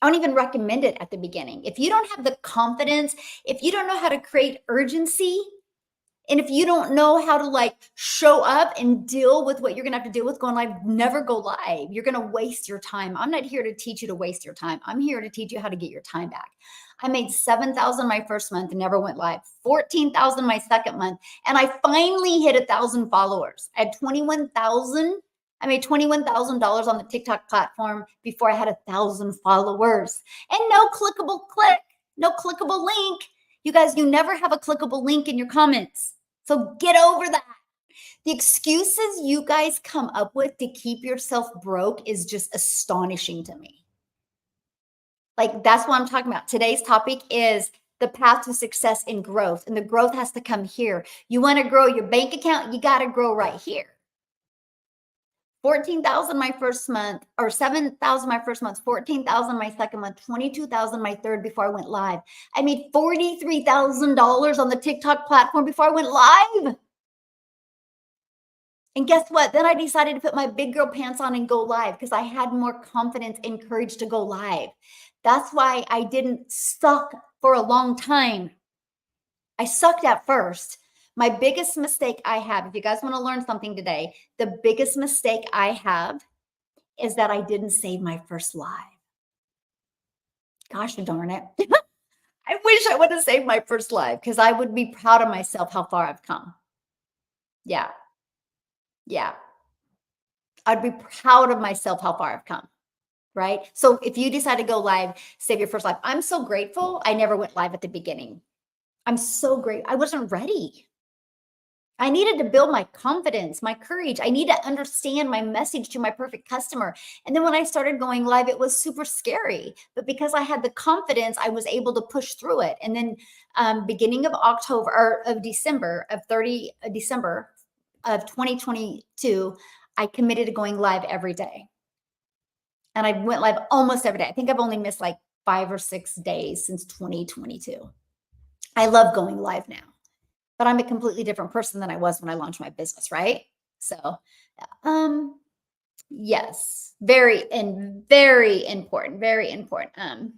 I don't even recommend it at the beginning. If you don't have the confidence, if you don't know how to create urgency, and if you don't know how to like show up and deal with what you're going to have to deal with going live, never go live. You're going to waste your time. I'm not here to teach you to waste your time. I'm here to teach you how to get your time back. I made 7,000 my first month and never went live, 14,000 my second month. And I finally hit 1,000 followers. I had 21,000. I made $21,000 on the TikTok platform before I had 1,000 followers and no clickable link. You guys, you never have a clickable link in your comments. So get over that. The excuses you guys come up with to keep yourself broke is just astonishing to me. Like, that's what I'm talking about. Today's topic is the path to success and growth. And the growth has to come here. You want to grow your bank account, you got to grow right here. 14,000 my first month, or 7,000 my first month, 14,000 my second month, 22,000 my third before I went live. I made $43,000 on the TikTok platform before I went live. And guess what? Then I decided to put my big girl pants on and go live because I had more confidence and courage to go live. That's why I didn't suck for a long time. I sucked at first. My biggest mistake I have, if you guys want to learn something today, the biggest mistake I have is that I didn't save my first live. Gosh darn it. I wish I would have saved my first live because I would be proud of myself how far I've come. Yeah. Yeah. I'd be proud of myself how far I've come. Right. So if you decide to go live, save your first live. I'm so grateful I never went live at the beginning. I'm so great. I wasn't ready. I needed to build my confidence, my courage. I need to understand my message to my perfect customer. And then when I started going live, it was super scary. But because I had the confidence, I was able to push through it. And then beginning of October or of December of 2022, I committed to going live every day. And I went live almost every day. I think I've only missed like 5 or 6 days since 2022. I love going live now, but I'm a completely different person than I was when I launched my business, right? So, yes, very important, very important.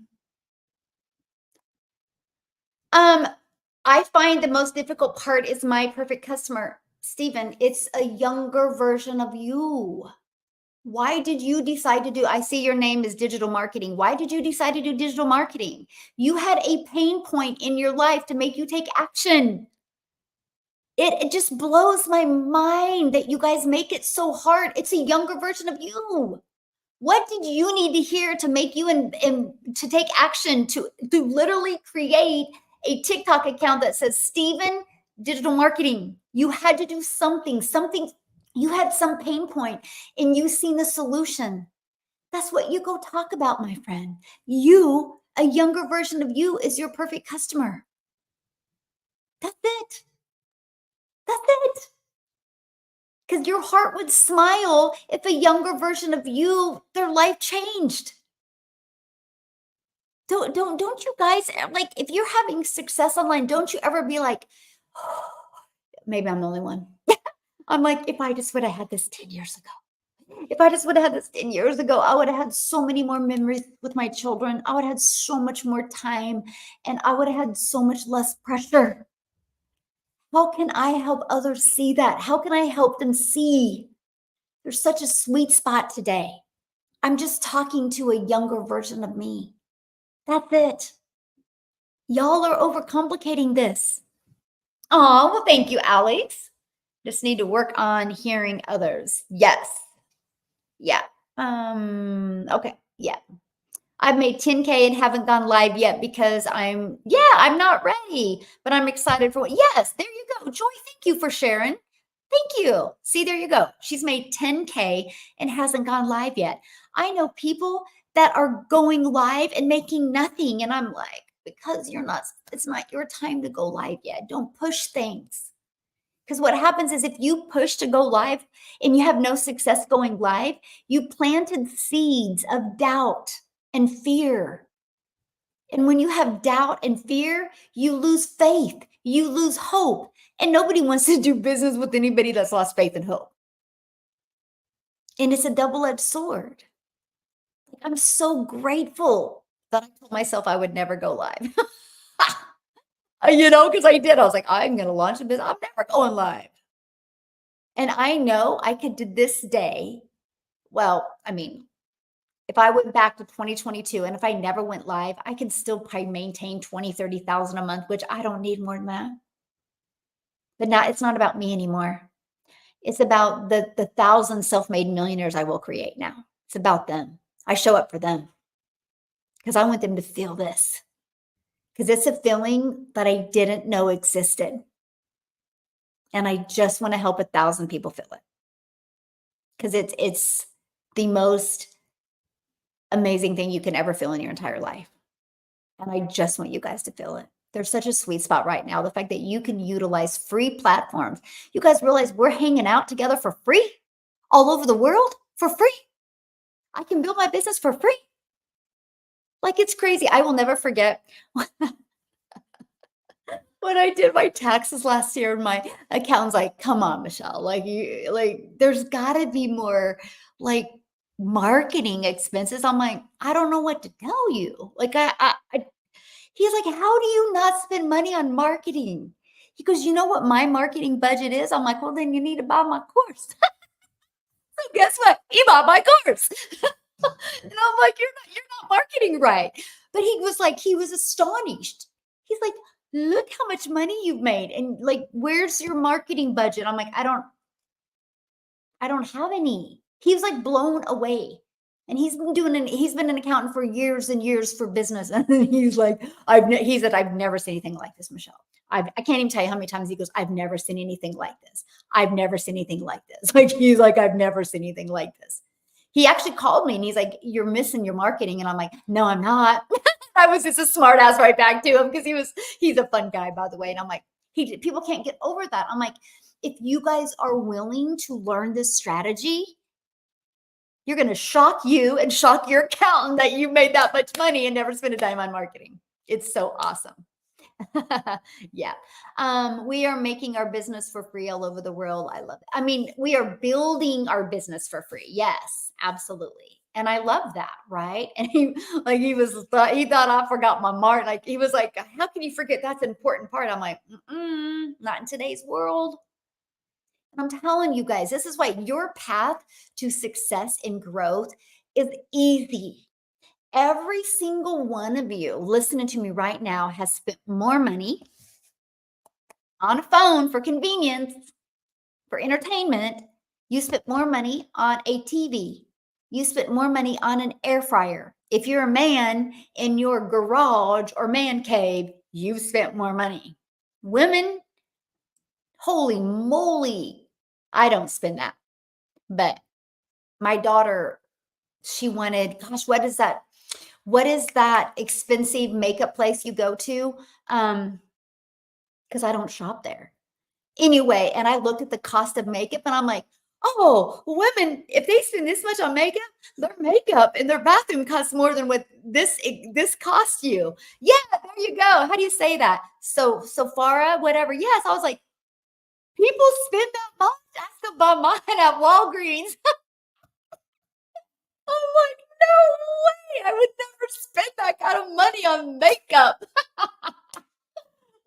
I find the most difficult part is my perfect customer, Stephen. It's a younger version of you. Why did you decide to do? I see your name is digital marketing. Why did you decide to do digital marketing? You had a pain point in your life to make you take action. It just blows my mind that you guys make it so hard. It's a younger version of you. What did you need to hear to make you and to take action to literally create a TikTok account that says Steven Digital Marketing? You had to do something. You had some pain point and you seen the solution. That's what you go talk about, my friend. You, a younger version of you, is your perfect customer. That's it. That's it. Because your heart would smile if a younger version of you, their life changed. Don't you guys like if you're having success online, don't you ever be like, oh, maybe I'm the only one. I'm like, if I just would have had this 10 years ago. If I just would have had this 10 years ago, I would have had so many more memories with my children. I would have had so much more time and I would have had so much less pressure. How can I help others see that? How can I help them see there's such a sweet spot today? I'm just talking to a younger version of me. That's it. Y'all are overcomplicating this. Oh, well, thank you, Alex. Just need to work on hearing others. Yes. Yeah. Okay. Yeah. I've made 10K and haven't gone live yet because I'm not ready, but I'm excited for what. Yes, there you go. Joy, thank you for sharing. Thank you. See, there you go. She's made 10K and hasn't gone live yet. I know people that are going live and making nothing. And I'm like, because it's not your time to go live yet. Don't push things. Because what happens is if you push to go live and you have no success going live, you planted seeds of doubt and fear. And when you have doubt and fear, you lose faith, you lose hope. And nobody wants to do business with anybody that's lost faith and hope. And it's a double-edged sword. I'm so grateful that I told myself I would never go live. Because I did. I was like, I'm going to launch a business. I'm never going live. And I know I could to this day, well, I mean, if I went back to 2022 and if I never went live, I can still probably maintain 20, 30,000 a month, which I don't need more than that. But now it's not about me anymore. It's about the thousand self-made millionaires I will create now. It's about them. I show up for them because I want them to feel this because it's a feeling that I didn't know existed. And I just want to help 1,000 people feel it because it's the most amazing thing you can ever feel in your entire life. And I just want you guys to feel it. There's such a sweet spot right now. The fact that you can utilize free platforms. You guys realize we're hanging out together for free all over the world for free. I can build my business for free. Like it's crazy. I will never forget when I did my taxes last year and my accountant's like, come on, Michelle, there's gotta be more like marketing expenses. I'm like, I don't know what to tell you. He's like, how do you not spend money on marketing? He goes, you know what my marketing budget is? I'm like, well, then you need to buy my course. So guess what? He bought my course. And I'm like, you're not marketing right. But he was astonished. He's like, look how much money you've made. And like, where's your marketing budget? I'm like, I don't have any. He was like blown away. And he's been an accountant for years and years for business. And he's like, he said, I've never seen anything like this, Michelle. I can't even tell you how many times he goes, I've never seen anything like this. I've never seen anything like this. Like, he's like, I've never seen anything like this. He actually called me and he's like, you're missing your marketing. And I'm like, no, I'm not. I was just a smart ass right back to him because he's a fun guy, by the way. And I'm like, people can't get over that. I'm like, if you guys are willing to learn this strategy, you're going to shock you and shock your accountant that you made that much money and never spent a dime on marketing. It's so awesome. Yeah. We are making our business for free all over the world. I love it. I mean, we are building our business for free. Yes, absolutely. And I love that. Right. And he thought I forgot my mark. Like he was like, how can you forget? That's an important part. I'm like, not in today's world. And I'm telling you guys, this is why your path to success and growth is easy. Every single one of you listening to me right now has spent more money on a phone for convenience, for entertainment. You spent more money on a TV. You spent more money on an air fryer. If you're a man in your garage or man cave, you've spent more money. Women, holy moly, I don't spend that. But my daughter, she wanted, gosh, what is that? What is that expensive makeup place you go to? Because I don't shop there. Anyway, and I looked at the cost of makeup and I'm like, oh, women, if they spend this much on makeup in their bathroom costs more than what this costs you. Yeah, there you go. How do you say that? So Farah, whatever. Yes, I was like, people spend that much. Ask about mine at Walgreens. I'm like, no way. I would never spend that kind of money on makeup.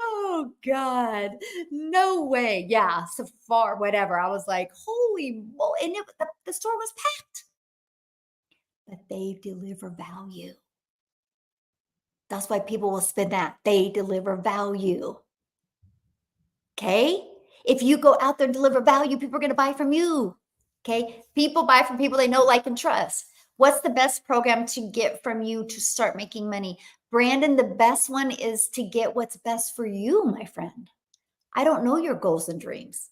Oh God, no way. Yeah, so far, whatever. I was like, holy moly. And the store was packed, but they deliver value. That's why people will spend that. They deliver value. Okay. If you go out there and deliver value, people are going to buy from you. Okay. People buy from people they know, like, and trust. What's the best program to get from you to start making money? Brandon, the best one is to get what's best for you, my friend. I don't know your goals and dreams,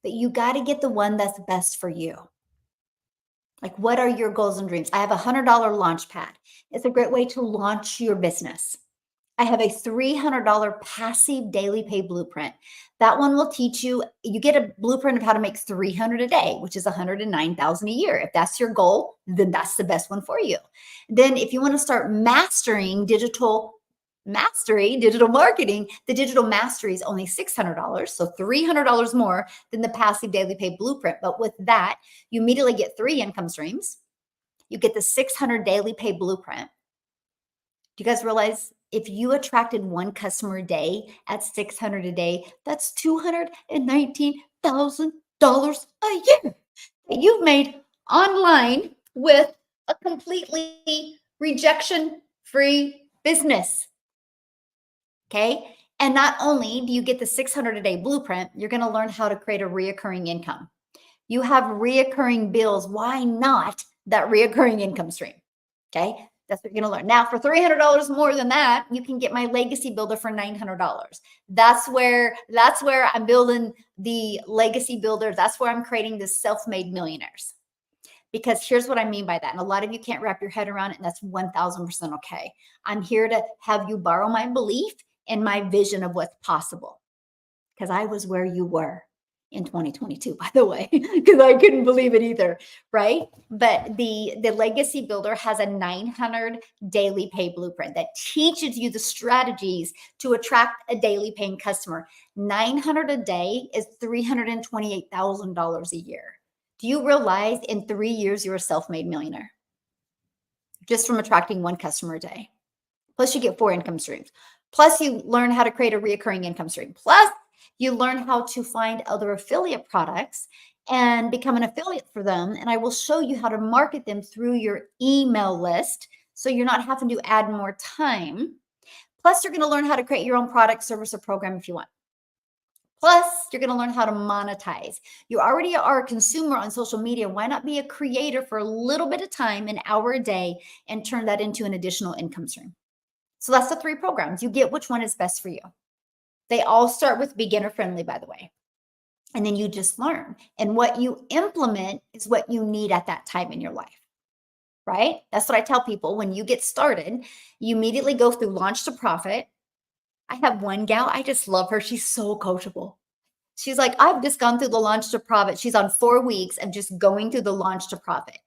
but you got to get the one that's best for you. Like, what are your goals and dreams? I have a $100 launch pad. It's a great way to launch your business. I have a $300 passive daily pay blueprint. That one will teach you, you get a blueprint of how to make 300 a day, which is 109,000 a year. If that's your goal, then that's the best one for you. Then if you want to start mastering digital marketing, the digital mastery is only $600. So $300 more than the passive daily pay blueprint. But with that, you immediately get 3 income streams. You get the 600 daily pay blueprint. Do you guys realize if you attracted 1 customer a day at 600 a day, that's $219,000 a year that you've made online with a completely rejection-free business. Okay. And not only do you get the 600 a day blueprint, you're going to learn how to create a reoccurring income. You have reoccurring bills. Why not that reoccurring income stream? Okay. That's what you're going to learn. Now, for $300 more than that, you can get my legacy builder for $900. That's where I'm building the legacy builder. That's where I'm creating the self-made millionaires. Because here's what I mean by that. And a lot of you can't wrap your head around it, and that's 1000% okay. I'm here to have you borrow my belief and my vision of what's possible. Because I was where you were in 2022, by the way, because I couldn't believe it either, right? But the legacy builder has a 900 daily pay blueprint that teaches you the strategies to attract a daily paying customer. 900 a day is $328,000 a year. Do you realize in 3 years you're a self-made millionaire just from attracting 1 customer a day? Plus you get 4 income streams. Plus you learn how to create a reoccurring income stream. Plus you learn how to find other affiliate products and become an affiliate for them. And I will show you how to market them through your email list so you're not having to add more time. Plus you're going to learn how to create your own product, service, or program if you want. Plus, you're going to learn how to monetize. You already are a consumer on social media. Why not be a creator for a little bit of time, an hour a day, and turn that into an additional income stream? So that's the 3 programs. You get which one is best for you. They all start with beginner friendly, by the way. And then you just learn. And what you implement is what you need at that time in your life, right? That's what I tell people. When you get started, you immediately go through launch to profit. I have one gal, I just love her. She's so coachable. She's like, I've just gone through the launch to profit. She's on 4 weeks of just going through the launch to profit.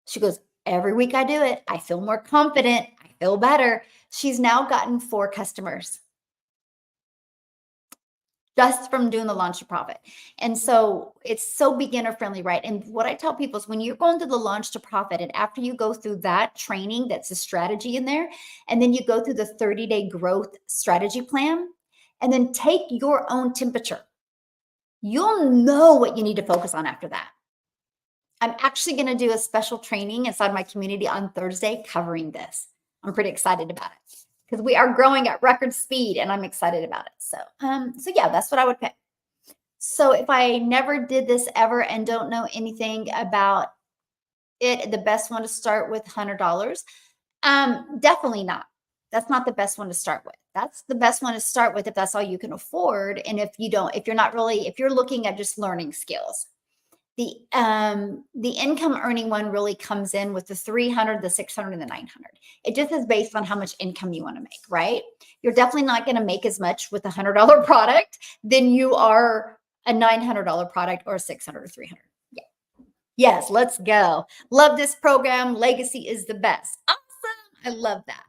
She goes, every week I do it. I feel more confident. I feel better. She's now gotten 4 customers just from doing the launch to profit. And so it's so beginner friendly, right? And what I tell people is when you're going through the launch to profit, and after you go through that training, that's a strategy in there, and then you go through the 30-day growth strategy plan, and then take your own temperature. you'll know what you need to focus on after that. I'm actually going to do a special training inside my community on Thursday covering this. I'm pretty excited about it because we are growing at record speed and I'm excited about it. So yeah, that's what I would pick. So if I never did this ever and don't know anything about it, the best one to start with $100. Definitely not. That's not the best one to start with. That's the best one to start with if that's all you can afford. And if you're looking at just learning skills. The income earning one really comes in with the 300, the 600, and the 900. It just is based on how much income you want to make, right? You're definitely not going to make as much with a $100 product than you are a $900 product or a 600 or 300. Yeah. Yes, let's go. Love this program. Legacy is the best. Awesome. I love that.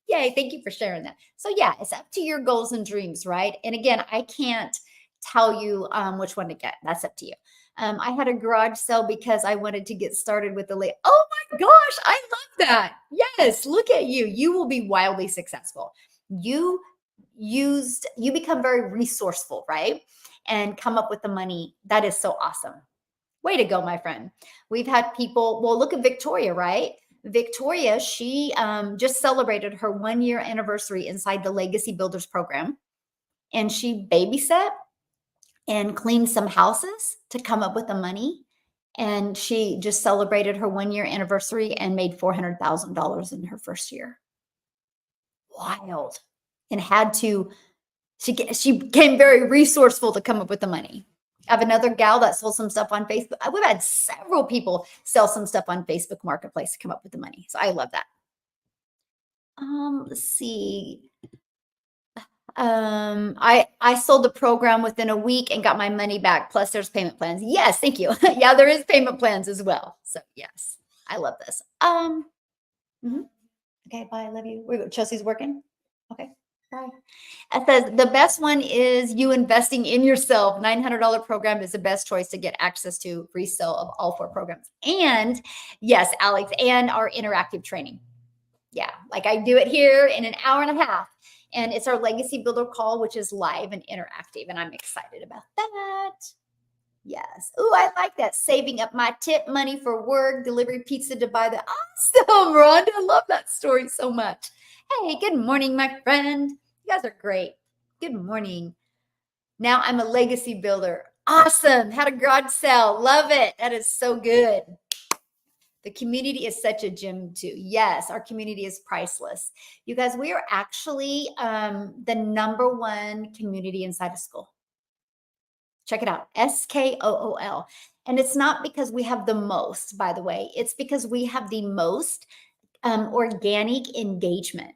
Yay. Thank you for sharing that. So yeah, it's up to your goals and dreams, right? And again, I can't tell you which one to get. That's up to you. I had a garage sale because I wanted to get started with the oh my gosh, I love that. Yes, look at you. You will be wildly successful. You become very resourceful, right? And come up with the money. That is so awesome. Way to go, my friend. We've had people, well, look at Victoria, right? Victoria, she just celebrated her 1-year anniversary inside the Legacy Builders program. And she babysat and cleaned some houses to come up with the money. And she just celebrated her 1-year anniversary and made $400,000 in her first year. Wild. And she became very resourceful to come up with the money. I have another gal that sold some stuff on Facebook. We've had several people sell some stuff on Facebook Marketplace to come up with the money. So I love that. Let's see. I sold the program within a week and got my money back. Plus there's payment plans. Yes, thank you. Yeah, there is payment plans as well. So yes, I love this. Okay, bye. I love you. Chelsea's working. Okay, bye. It says the best one is you investing in yourself. $900 program is the best choice to get access to resale of all 4 programs. And yes, Alex, and our interactive training. Yeah, like I do it here in an hour and a half. And it's our Legacy Builder call, which is live and interactive. And I'm excited about that. Yes. Oh, I like that. Saving up my tip money for work, delivery pizza to buy the awesome, Rhonda. I love that story so much. Hey, good morning, my friend. You guys are great. Good morning. Now I'm a legacy builder. Awesome. Had a garage sale. Love it. That is so good. The community is such a gem too. Yes, our community is priceless. You guys, we are actually the #1 community inside of school. Check it out, SKOOL. And it's not because we have the most, by the way. It's because we have the most organic engagement.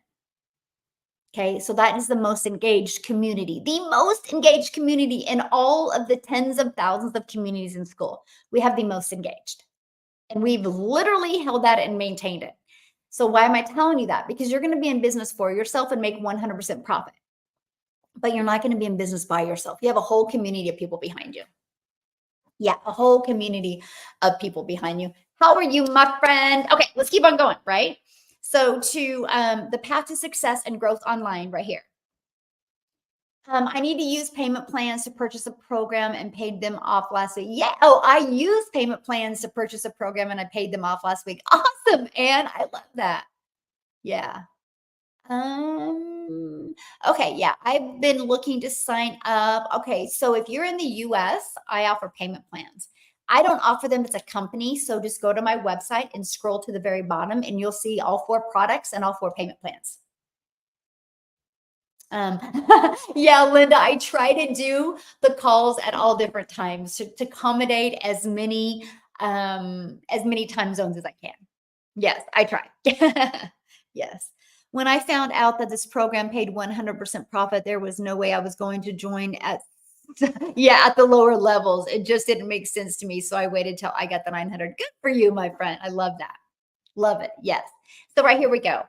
Okay, so that is the most engaged community, the most engaged community in all of the tens of thousands of communities in school. We have the most engaged. And we've literally held that and maintained it. So why am I telling you that? Because you're going to be in business for yourself and make 100% profit. But you're not going to be in business by yourself. You have a whole community of people behind you. Yeah, a whole community of people behind you. How are you, my friend? Okay, let's keep on going, right? So to the path to success and growth online right here. I need to use payment plans to purchase a program and paid them off last week. Yeah. Oh, I used payment plans to purchase a program and I paid them off last week. Awesome, Anne. I love that. Yeah. Okay. Yeah. I've been looking to sign up. Okay. So if you're in the US, I offer payment plans. I don't offer them as a company. So just go to my website and scroll to the very bottom and you'll see all 4 products and all 4 payment plans. Yeah, Linda, I try to do the calls at all different times to accommodate as many time zones as I can. Yes, I try. Yes. When I found out that this program paid 100% profit, there was no way I was going to join at at the lower levels. It just didn't make sense to me. So I waited till I got the 900. Good for you, my friend. I love that. Love it. Yes. So right here we go.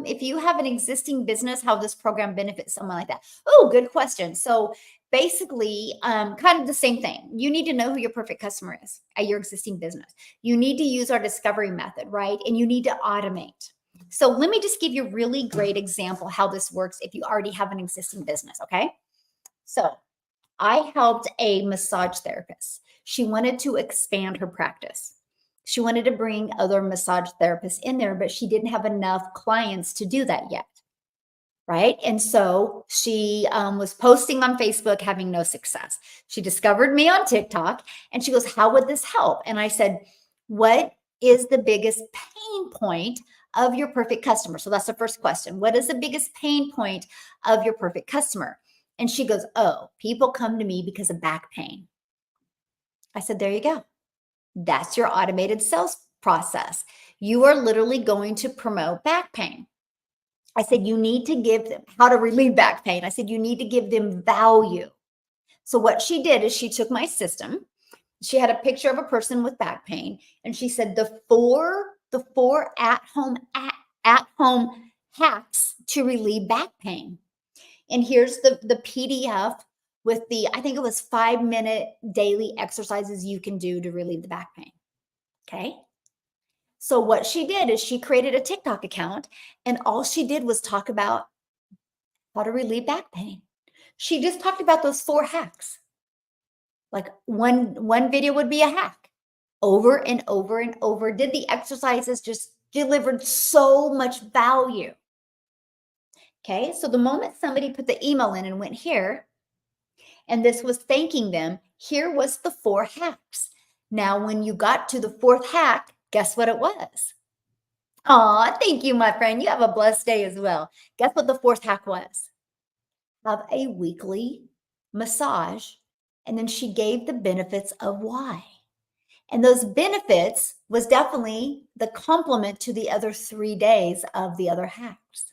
If you have an existing business, how this program benefits someone like that? Oh, good question. So basically, kind of the same thing. You need to know who your perfect customer is at your existing business. You need to use our discovery method, right? And you need to automate. So let me just give you a really great example how this works if you already have an existing business, okay? So I helped a massage therapist. She wanted to expand her practice. She wanted to bring other massage therapists in there, but she didn't have enough clients to do that yet. Right. And so she was posting on Facebook, having no success. She discovered me on TikTok and she goes, "How would this help?" And I said, "What is the biggest pain point of your perfect customer?" So that's the first question. What is the biggest pain point of your perfect customer? And she goes, "Oh, people come to me because of back pain." I said, "There you go. That's your automated sales process. You are literally going to promote back pain." I said, "You need to give them how to relieve back pain." I said, "You need to give them value." So what she did is she took my system. She had a picture of a person with back pain, and she said the four at home hacks to relieve back pain. And here's the PDF with the, I think it was 5-minute daily exercises you can do to relieve the back pain. Okay. So what she did is she created a TikTok account, and all she did was talk about how to relieve back pain. She just talked about those 4 hacks. Like one video would be a hack. Over and over and over. Did the exercises, just delivered so much value. Okay? So the moment somebody put the email in and went here, and this was thanking them, here was the 4 hacks. Now, when you got to the 4th hack, guess what it was? Aw, thank you, my friend. You have a blessed day as well. Guess what the 4th hack was? Have a weekly massage. And then she gave the benefits of why. And those benefits was definitely the complement to the other 3 days of the other hacks.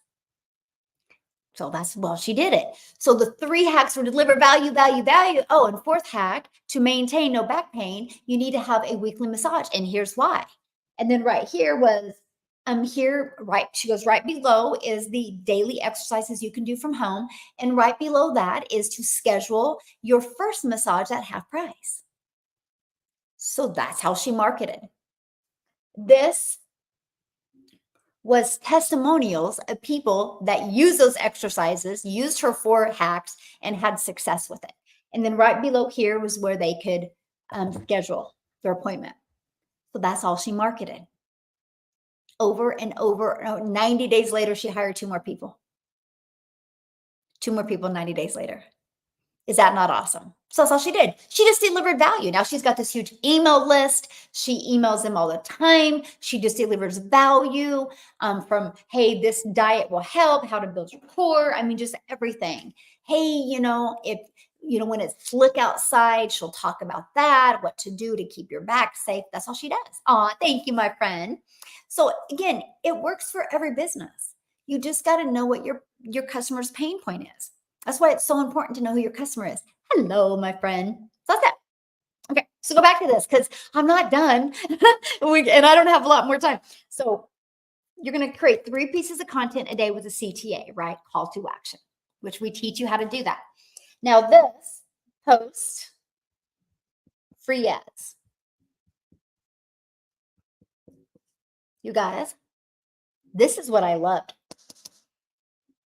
So she did it. So the 3 hacks were deliver value, value, value. Oh, and 4th hack, to maintain no back pain, you need to have a weekly massage. And here's why. And then right here was, she goes, right below is the daily exercises you can do from home. And right below that is to schedule your first massage at half price. So that's how she marketed. This was testimonials of people that used those exercises, used her 4 hacks, and had success with it. And then right below here was where they could schedule their appointment. So that's all she marketed. Over and over. 90 days later, she hired 2 more people. 2 more people 90 days later. Is that not awesome? So that's all she did. She just delivered value. Now she's got this huge email list. She emails them all the time. She just delivers value from, hey, this diet will help, how to build your core. I mean, just everything. Hey, if, when it's slick outside, she'll talk about that, what to do to keep your back safe. That's all she does. Aw, thank you, my friend. So again, it works for every business. You just got to know what your customer's pain point is. That's why it's so important to know who your customer is. Hello, my friend. So that's it. Okay, so go back to this because I'm not done and I don't have a lot more time. So you're going to create 3 pieces of content a day with a CTA, right? Call to action, which we teach you how to do that. Now this post free ads. You guys, this is what I loved.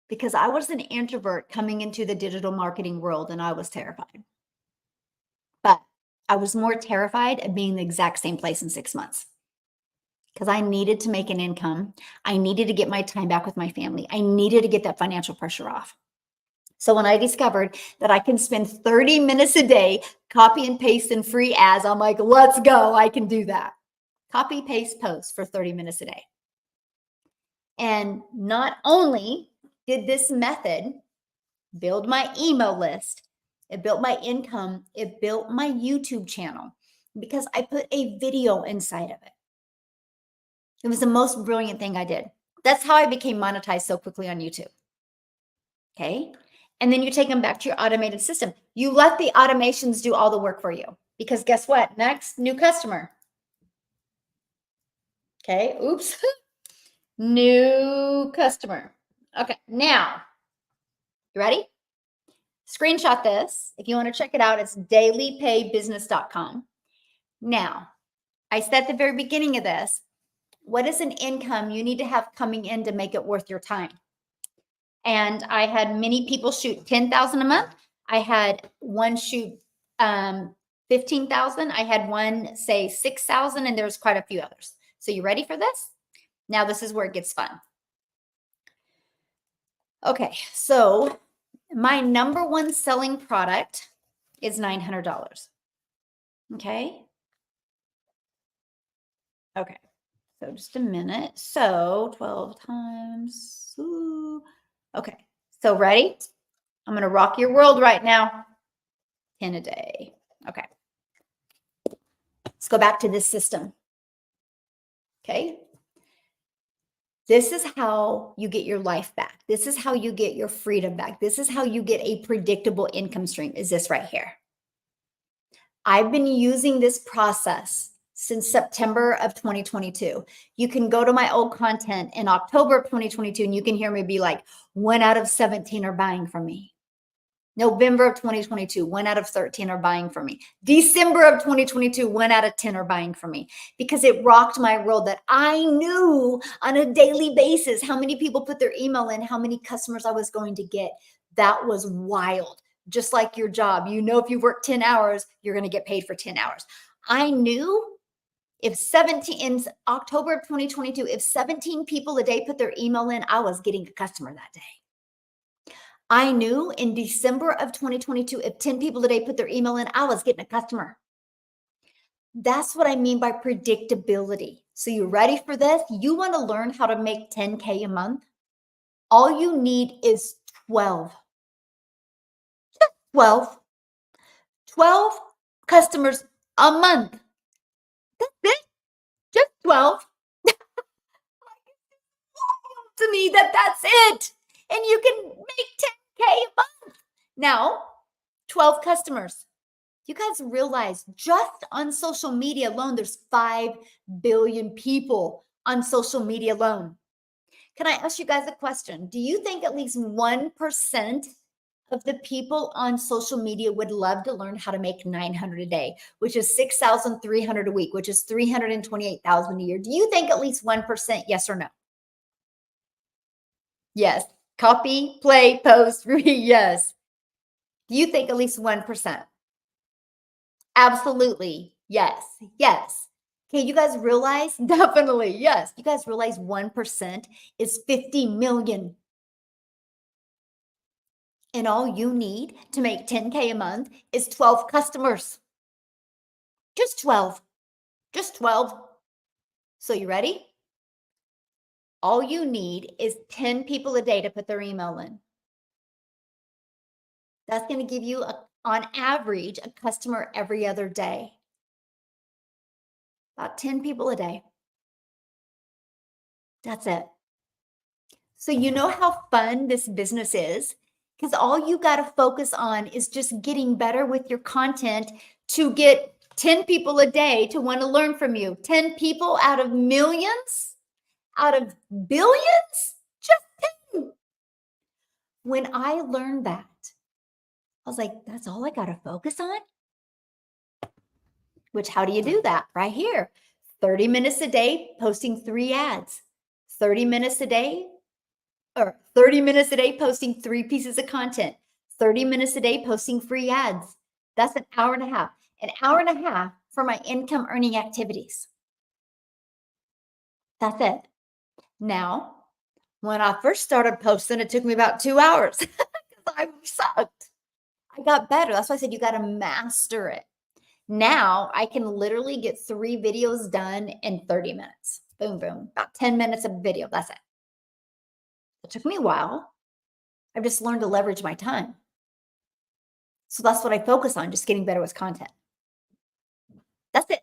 Because I was an introvert coming into the digital marketing world and I was terrified. But I was more terrified of being the exact same place in 6 months because I needed to make an income. I needed to get my time back with my family. I needed to get that financial pressure off. So when I discovered that I can spend 30 minutes a day, copy and paste in free ads, I'm like, let's go. I can do that. Copy, paste, post for 30 minutes a day. And not only did this method build my email list, it built my income, it built my YouTube channel because I put a video inside of it. It was the most brilliant thing I did. That's how I became monetized so quickly on YouTube. Okay. And then you take them back to your automated system. You let the automations do all the work for you because guess what? Next, new customer. Okay. Oops. New customer. Okay. Now, you ready? Screenshot this. If you want to check it out, it's dailypaybusiness.com. Now, I said at the very beginning of this, what is an income you need to have coming in to make it worth your time? And I had many people shoot 10,000 a month, I had one shoot 15,000. I had one say 6,000, and there's quite a few others. So you ready for this? Now this is where it gets fun. Okay, so my number one selling product is $900. Okay. Okay. So just a minute. So 12 times. Ooh. Okay. So ready? I'm going to rock your world right now. 10 a day. Okay. Let's go back to this system. Okay. This is how you get your life back. This is how you get your freedom back. This is how you get a predictable income stream, is this right here. I've been using this process since September of 2022. You can go to my old content in October of 2022 and you can hear me be like, 1 out of 17 are buying from me. November of 2022, 1 out of 13 are buying from me. December of 2022, 1 out of 10 are buying from me, because it rocked my world that I knew on a daily basis how many people put their email in, how many customers I was going to get. That was wild. Just like your job, you know, if you work 10 hours, you're going to get paid for 10 hours. I knew if 17 in October of 2022, if 17 people a day put their email in, I was getting a customer that day. I knew in December of 2022, if 10 people a day put their email in, I was getting a customer. That's what I mean by predictability. So you ready for this? You want to learn how to make 10K a month? All you need is 12. 12. 12 customers a month. That's it. Just 12. To me, that's it. And you can make 10K a month. Now, 12 customers. You guys realize just on social media alone, there's 5 billion people on social media alone. Can I ask you guys a question? Do you think at least 1% of the people on social media would love to learn how to make 900 a day, which is 6,300 a week, which is 328,000 a year? Do you think at least 1%, yes or no? Yes. Copy, play, post, read, yes. Do you think at least 1%? Absolutely. Yes. Yes. Okay, you guys realize? Definitely. Yes. You guys realize 1% is 50 million. And all you need to make 10K a month is 12 customers. Just 12. Just 12. So you ready? All you need is 10 people a day to put their email in. That's going to give you, on average, a customer every other day. About 10 people a day. That's it. So you know how fun this business is? Because all you got to focus on is just getting better with your content to get 10 people a day to want to learn from you. 10 people out of millions, out of billions, just 10. When I learned that, I was like, that's all I got to focus on? Which, how do you do that? Right here. 30 minutes a day, posting 3 ads. 30 minutes a day, or 30 minutes a day posting 3 pieces of content, 30 minutes a day posting free ads. That's an hour and a half. An hour and a half for my income earning activities. That's it. Now, when I first started posting, it took me about 2 hours because I sucked. I got better. That's why I said you got to master it. Now I can literally get 3 videos done in 30 minutes. Boom, boom. About 10 minutes of video. That's it. It took me a while. I've just learned to leverage my time. So that's what I focus on, just getting better with content. That's it.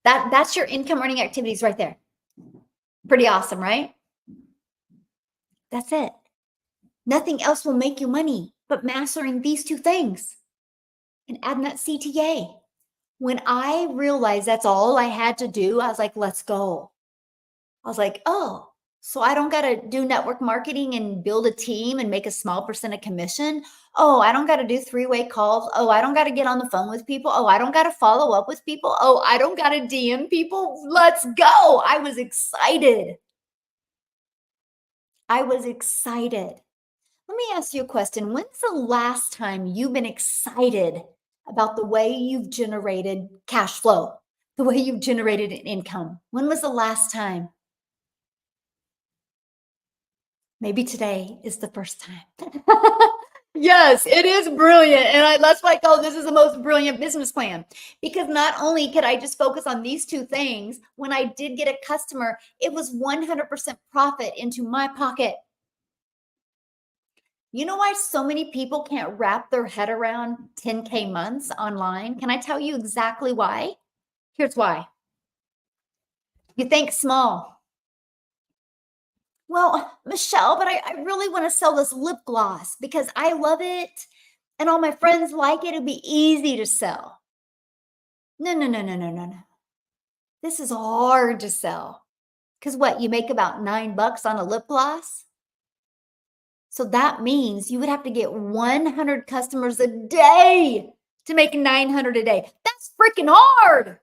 That's your income earning activities right there. Pretty awesome, right? That's it. Nothing else will make you money but mastering these 2 things and adding that CTA. When I realized that's all I had to do, I was like, let's go. I was like, oh, so I don't got to do network marketing and build a team and make a small percent of commission. Oh, I don't got to do 3-way calls. Oh, I don't got to get on the phone with people. Oh, I don't got to follow up with people. Oh, I don't got to DM people. Let's go. I was excited. I was excited. Let me ask you a question. When's the last time you've been excited about the way you've generated cash flow, the way you've generated an income? When was the last time? Maybe today is the first time. Yes, it is brilliant. And that's why I call this is the most brilliant business plan. Because not only could I just focus on these two things, when I did get a customer, it was 100% profit into my pocket. You know why so many people can't wrap their head around 10K months online? Can I tell you exactly why? Here's why. You think small. Well, Michelle, but I really want to sell this lip gloss because I love it and all my friends like it. It'd be easy to sell. No, no, no, no, no, no, no. This is hard to sell. Because what? You make about $9 on a lip gloss? So that means you would have to get 100 customers a day to make 900 a day. That's freaking hard.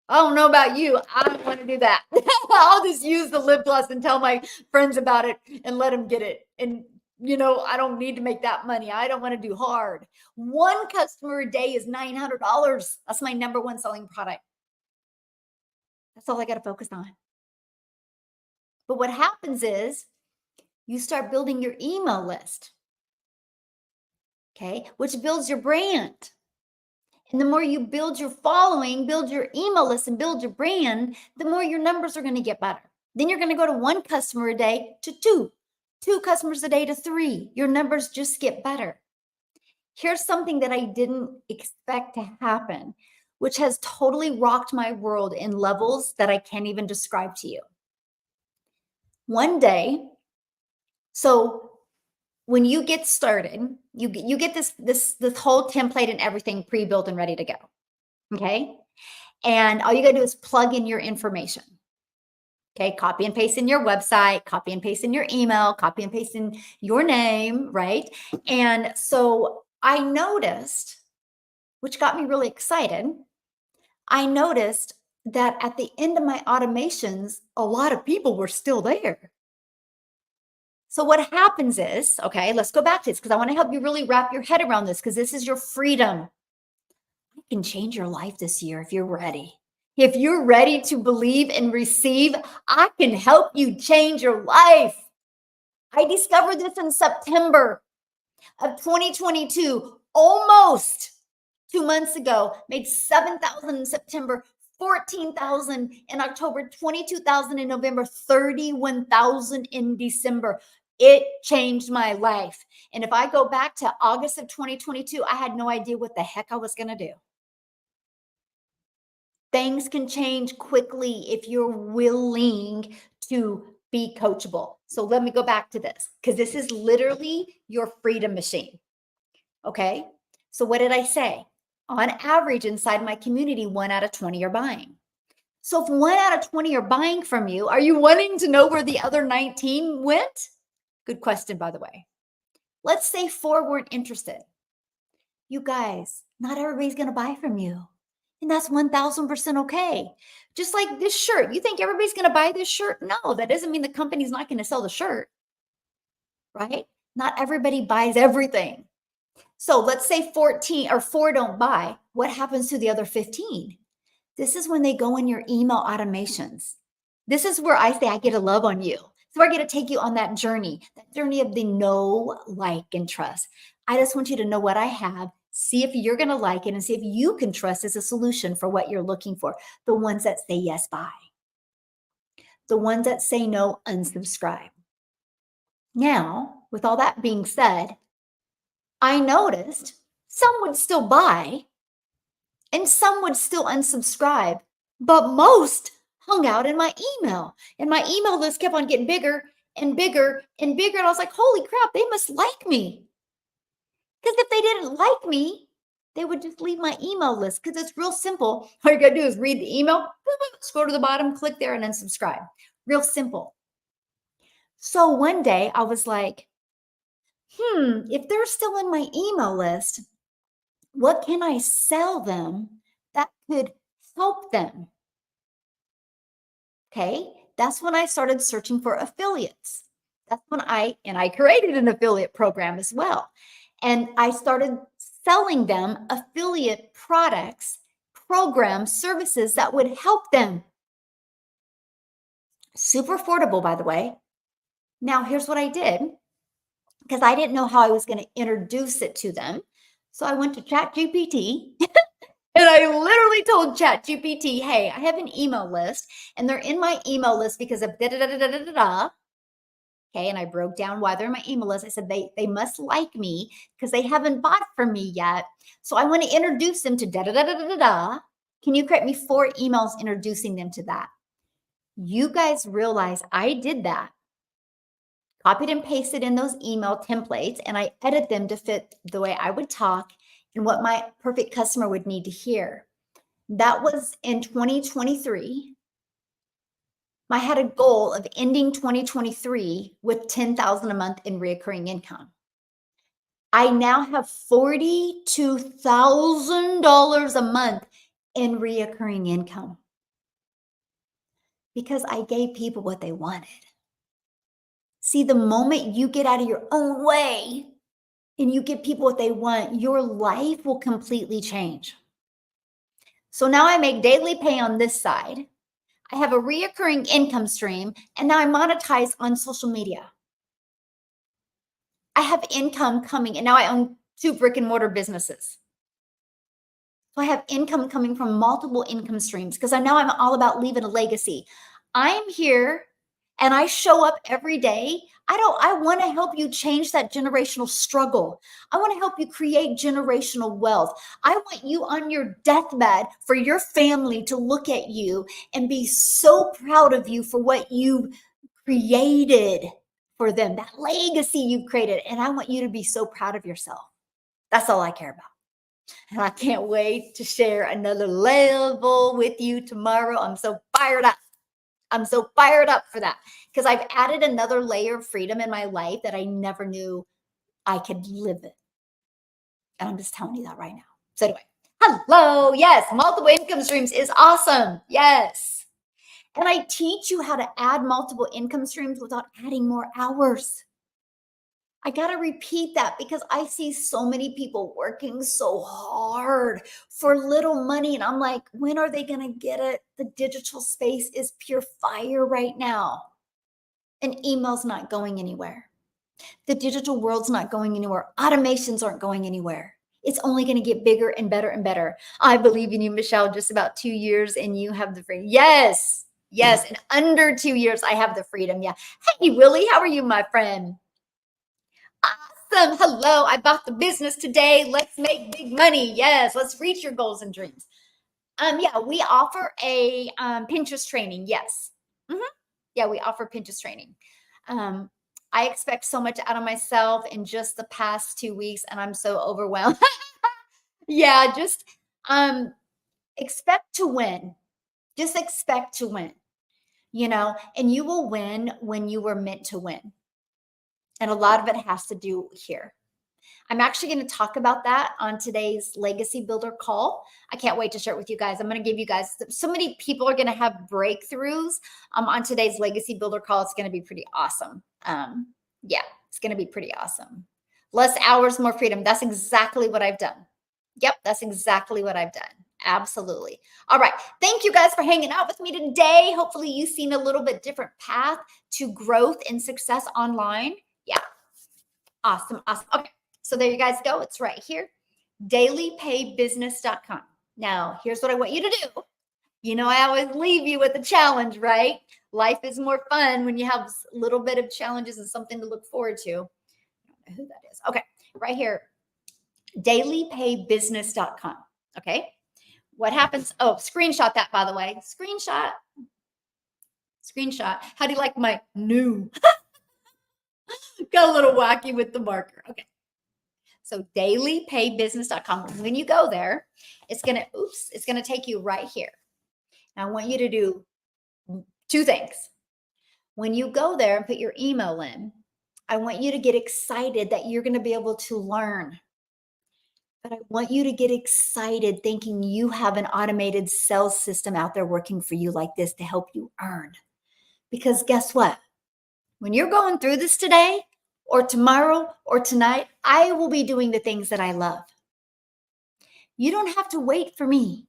I don't know about you. I don't want to do that. I'll just use the lip gloss and tell my friends about it and let them get it. And, I don't need to make that money. I don't want to do hard. One customer a day is $900. That's my number one selling product. That's all I got to focus on. But what happens is you start building your email list, okay, which builds your brand. And the more you build your following, build your email list, and build your brand, the more your numbers are going to get better. Then you're going to go to one customer a day to two customers a day to three. Your numbers just get better. Here's something that I didn't expect to happen, which has totally rocked my world in levels that I can't even describe to you. One day, so when you get started, you get this whole template and everything pre-built and ready to go. Okay. And all you got to do is plug in your information. Okay. Copy and paste in your website, copy and paste in your email, copy and paste in your name. Right. And so I noticed, which got me really excited. I noticed that at the end of my automations, a lot of people were still there. So what happens is, okay, let's go back to this because I want to help you really wrap your head around this because this is your freedom. You can change your life this year if you're ready. If you're ready to believe and receive, I can help you change your life. I discovered this in September of 2022, almost 2 months ago, made 7,000 in September, 14,000 in October, 22,000 in November, 31,000 in December. It changed my life. And if I go back to August of 2022, I had no idea what the heck I was going to do. Things can change quickly if you're willing to be coachable. So let me go back to this because this is literally your freedom machine. Okay. So what did I say? On average, inside my community, 1 out of 20 are buying. So if 1 out of 20 are buying from you, are you wanting to know where the other 19 went? Good question, by the way. Let's say 4 weren't interested. You guys, not everybody's going to buy from you. And that's 1,000% okay. Just like this shirt. You think everybody's going to buy this shirt? No, that doesn't mean the company's not going to sell the shirt, right? Not everybody buys everything. So let's say 14 or 4 don't buy. What happens to the other 15? This is when they go in your email automations. This is where I say I get a love on you. So I get to take you on that journey of the know, like, and trust. I just want you to know what I have, see if you're going to like it, and see if you can trust as a solution for what you're looking for. The ones that say yes, buy. The ones that say no, unsubscribe. Now, with all that being said, I noticed some would still buy and some would still unsubscribe, but most hung out in my email. And my email list kept on getting bigger and bigger and bigger. And I was like, holy crap, they must like me. Because if they didn't like me, they would just leave my email list because it's real simple. All you got to do is read the email, scroll to the bottom, click there, and then subscribe. Real simple. So one day I was like, if they're still in my email list, what can I sell them that could help them? Okay, that's when I started searching for affiliates. That's when I created an affiliate program as well. And I started selling them affiliate products, programs, services that would help them. Super affordable, by the way. Now, here's what I did, because I didn't know how I was going to introduce it to them. So I went to ChatGPT and I literally told ChatGPT, hey, I have an email list and they're in my email list because of da da da da da da da. Okay, and I broke down why they're in my email list. I said they must like me because they haven't bought from me yet. So I want to introduce them to da da da da da da da. Can you create me 4 emails introducing them to that? You guys realize I did that, copied and pasted in those email templates, and I edit them to fit the way I would talk and what my perfect customer would need to hear. That was in 2023. I had a goal of ending 2023 with $10,000 a month in reoccurring income. I now have $42,000 a month in reoccurring income because I gave people what they wanted. See, the moment you get out of your own way and you give people what they want, your life will completely change. So now I make daily pay on this side. I have a reoccurring income stream, and now I monetize on social media. I have income coming, and now I own 2 brick and mortar businesses. So I have income coming from multiple income streams because I'm all about leaving a legacy. I'm here and I show up every day. I want to help you change that generational struggle. I want to help you create generational wealth. I want you on your deathbed for your family to look at you and be so proud of you for what you created for them, that legacy you've created. And I want you to be so proud of yourself. That's all I care about. And I can't wait to share another level with you tomorrow. I'm so fired up. I'm so fired up for that because I've added another layer of freedom in my life that I never knew I could live in. And I'm just telling you that right now. So anyway, hello. Yes, multiple income streams is awesome. Yes. And I teach you how to add multiple income streams without adding more hours. I got to repeat that because I see so many people working so hard for little money. And I'm like, when are they going to get it? The digital space is pure fire right now. And email's not going anywhere. The digital world's not going anywhere. Automations aren't going anywhere. It's only going to get bigger and better and better. I believe in you, Michelle, just about 2 years and you have the freedom. Yes. Yes. In under 2 years, I have the freedom. Yeah. Hey, Willie, how are you, my friend? Awesome. Hello. I bought the business today. Let's make big money. Yes. Let's reach your goals and dreams. Yeah, we offer a Pinterest training. Yes. Yeah, we offer Pinterest training. I expect so much out of myself in just the past 2 weeks, and I'm so overwhelmed. Yeah, just expect to win. Just expect to win, and you will win when you were meant to win. And a lot of it has to do here. I'm actually going to talk about that on today's Legacy Builder call. I can't wait to share it with you guys. I'm going to give you guys, so many people are going to have breakthroughs on today's Legacy Builder call. It's going to be pretty awesome. Yeah, it's going to be pretty awesome. Less hours, more freedom. That's exactly what I've done. Yep, that's exactly what I've done. Absolutely. All right. Thank you guys for hanging out with me today. Hopefully you've seen a little bit different path to growth and success online. Yeah. Awesome. Awesome. Okay. So there you guys go. It's right here. dailypaybusiness.com. Now, here's what I want you to do. I always leave you with a challenge, right? Life is more fun when you have a little bit of challenges and something to look forward to. I don't know who that is. Okay. Right here. dailypaybusiness.com. Okay. What happens? Oh, screenshot that, by the way. Screenshot. How do you like my new? Got a little wacky with the marker. Okay. So dailypaybusiness.com. When you go there, it's going to take you right here. Now I want you to do 2 things. When you go there and put your email in, I want you to get excited that you're going to be able to learn. But I want you to get excited thinking you have an automated sales system out there working for you like this to help you earn. Because guess what? when you're going through this today or tomorrow or tonight, I will be doing the things that I love. You don't have to wait for me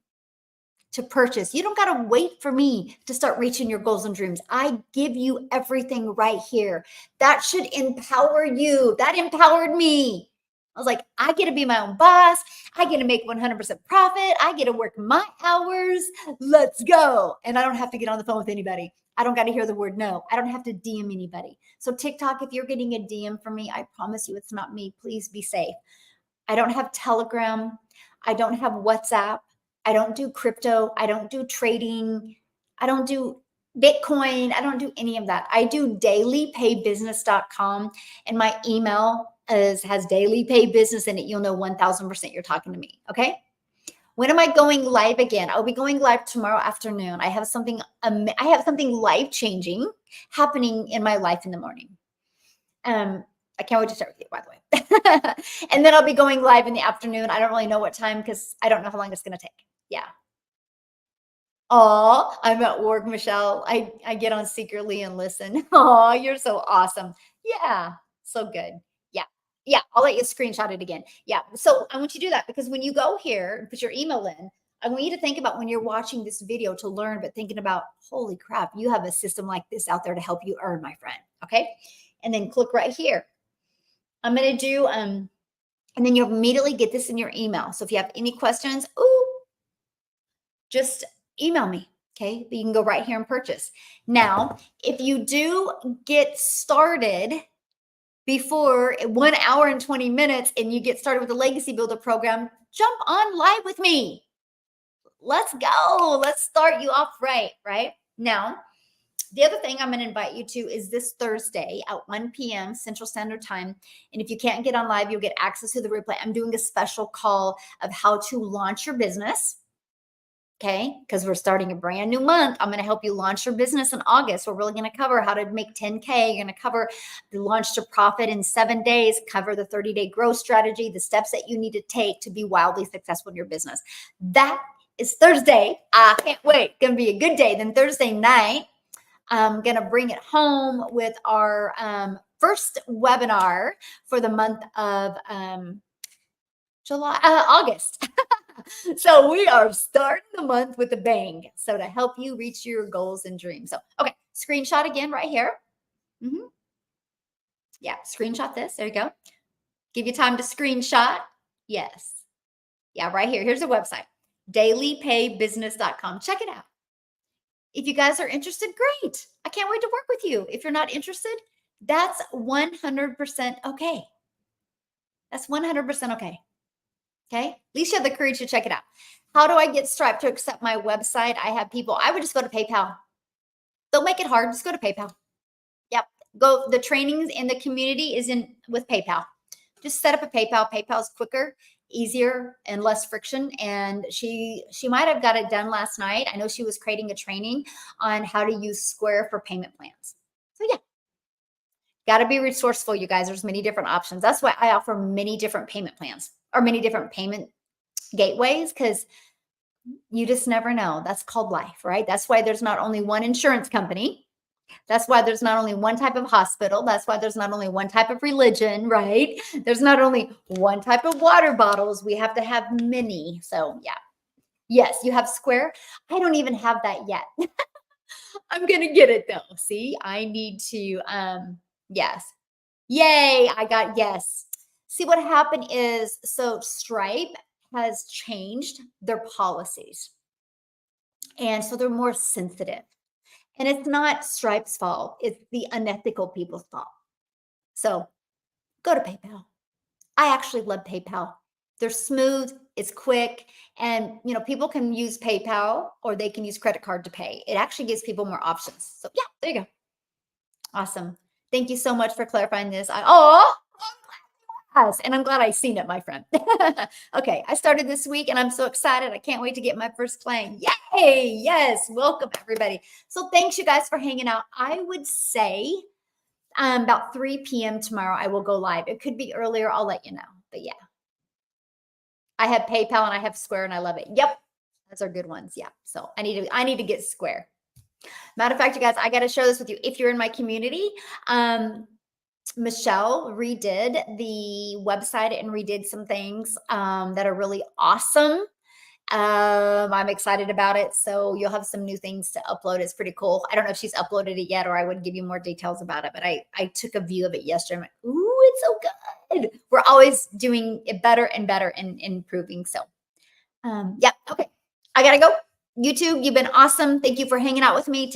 to purchase. You don't got to wait for me to start reaching your goals and dreams. I give you everything right here. That should empower you. That empowered me. I was like, I get to be my own boss. I get to make 100% profit. I get to work my hours. Let's go. And I don't have to get on the phone with anybody. I don't got to hear the word no. I don't have to DM anybody. So TikTok, if you're getting a DM from me, I promise you it's not me. Please be safe. I don't have Telegram. I don't have WhatsApp. I don't do crypto. I don't do trading. I don't do Bitcoin. I don't do any of that. I do dailypaybusiness.com, and my email has daily pay business in it. You'll know 1000% you're talking to me. Okay. When am I going live again? I'll be going live tomorrow afternoon. I have something life changing happening in my life in the morning. I can't wait to start with you, by the way. And then I'll be going live in the afternoon. I don't really know what time because I don't know how long it's going to take. Yeah. Oh, I'm at work, Michelle. I get on secretly and listen. Oh, you're so awesome. Yeah. So good. Yeah. Yeah. I'll let you screenshot it again. Yeah. So I want you to do that because when you go here and put your email in, I want you to think about when you're watching this video to learn, but thinking about, holy crap, you have a system like this out there to help you earn, my friend. Okay. And then click right here. I'm going to do, and then you'll immediately get this in your email. So if you have any questions, just email me. Okay. But you can go right here and purchase. Now, if you do get started before 1 hour and 20 minutes and you get started with the Legacy Builder program, jump on live with me. Let's go. Let's start you off right now. The other thing I'm going to invite you to is this Thursday at 1 p.m. Central Standard Time. And if you can't get on live, you'll get access to the replay. I'm doing a special call of how to launch your business. Okay. Because we're starting a brand new month. I'm going to help you launch your business in August. We're really going to cover how to make 10K. You're going to cover the launch to profit in 7 days, cover the 30-day growth strategy, the steps that you need to take to be wildly successful in your business. That is Thursday. I can't wait. Going to be a good day. Then Thursday night, I'm going to bring it home with our first webinar for the month of August. So we are starting the month with a bang. So to help you reach your goals and dreams. So, okay, screenshot again right here. Yeah, screenshot this. There you go. Give you time to screenshot. Yes. Yeah, right here. Here's the website, dailypaybusiness.com. Check it out. If you guys are interested, great. I can't wait to work with you. If you're not interested, that's 100% okay. That's 100% okay. Okay. At least you have the courage to check it out. How do I get Stripe to accept my website? I have people, I would just go to PayPal. Don't make it hard. Just go to PayPal. Yep. Go. The trainings in the community is in with PayPal. Just set up a PayPal. PayPal is quicker, easier, and less friction. And she might have got it done last night. I know she was creating a training on how to use Square for payment plans. So yeah, got to be resourceful, you guys. There's many different options. That's why I offer many different payment plans or many different payment gateways, because you just never know. That's called life, right? That's why there's not only one insurance company. That's why there's not only one type of hospital. That's why there's not only one type of religion, right? There's not only one type of water bottles. We have to have many. So yeah. Yes, you have Square. I don't even have that yet. I'm going to get it though. See, I need to, yes. Yay. I got yes. See, what happened is, so Stripe has changed their policies. And so they're more sensitive. And it's not Stripe's fault. It's the unethical people's fault. So go to PayPal. I actually love PayPal. They're smooth, it's quick, and people can use PayPal or they can use credit card to pay. It actually gives people more options. So yeah, there you go. Awesome. Thank you so much for clarifying this. Yes, and I'm glad I seen it, my friend. Okay, I started this week and I'm so excited. I can't wait to get my first client. Yay! Yes, welcome everybody. So thanks you guys for hanging out. I would say about 3 p.m. tomorrow I will go live. It could be earlier. I'll let you know. But yeah, I have PayPal and I have Square and I love it. Yep, those are good ones. Yeah. So I need to get Square. Matter of fact, you guys, I got to share this with you. If you're in my community, Michelle redid the website and redid some things that are really awesome. I'm excited about it. So you'll have some new things to upload. It's pretty cool. I don't know if she's uploaded it yet, or I would give you more details about it. But I took a view of it yesterday. I'm like, ooh, it's so good. We're always doing it better and better and improving. So yeah, okay. I gotta go. YouTube, you've been awesome. Thank you for hanging out with me.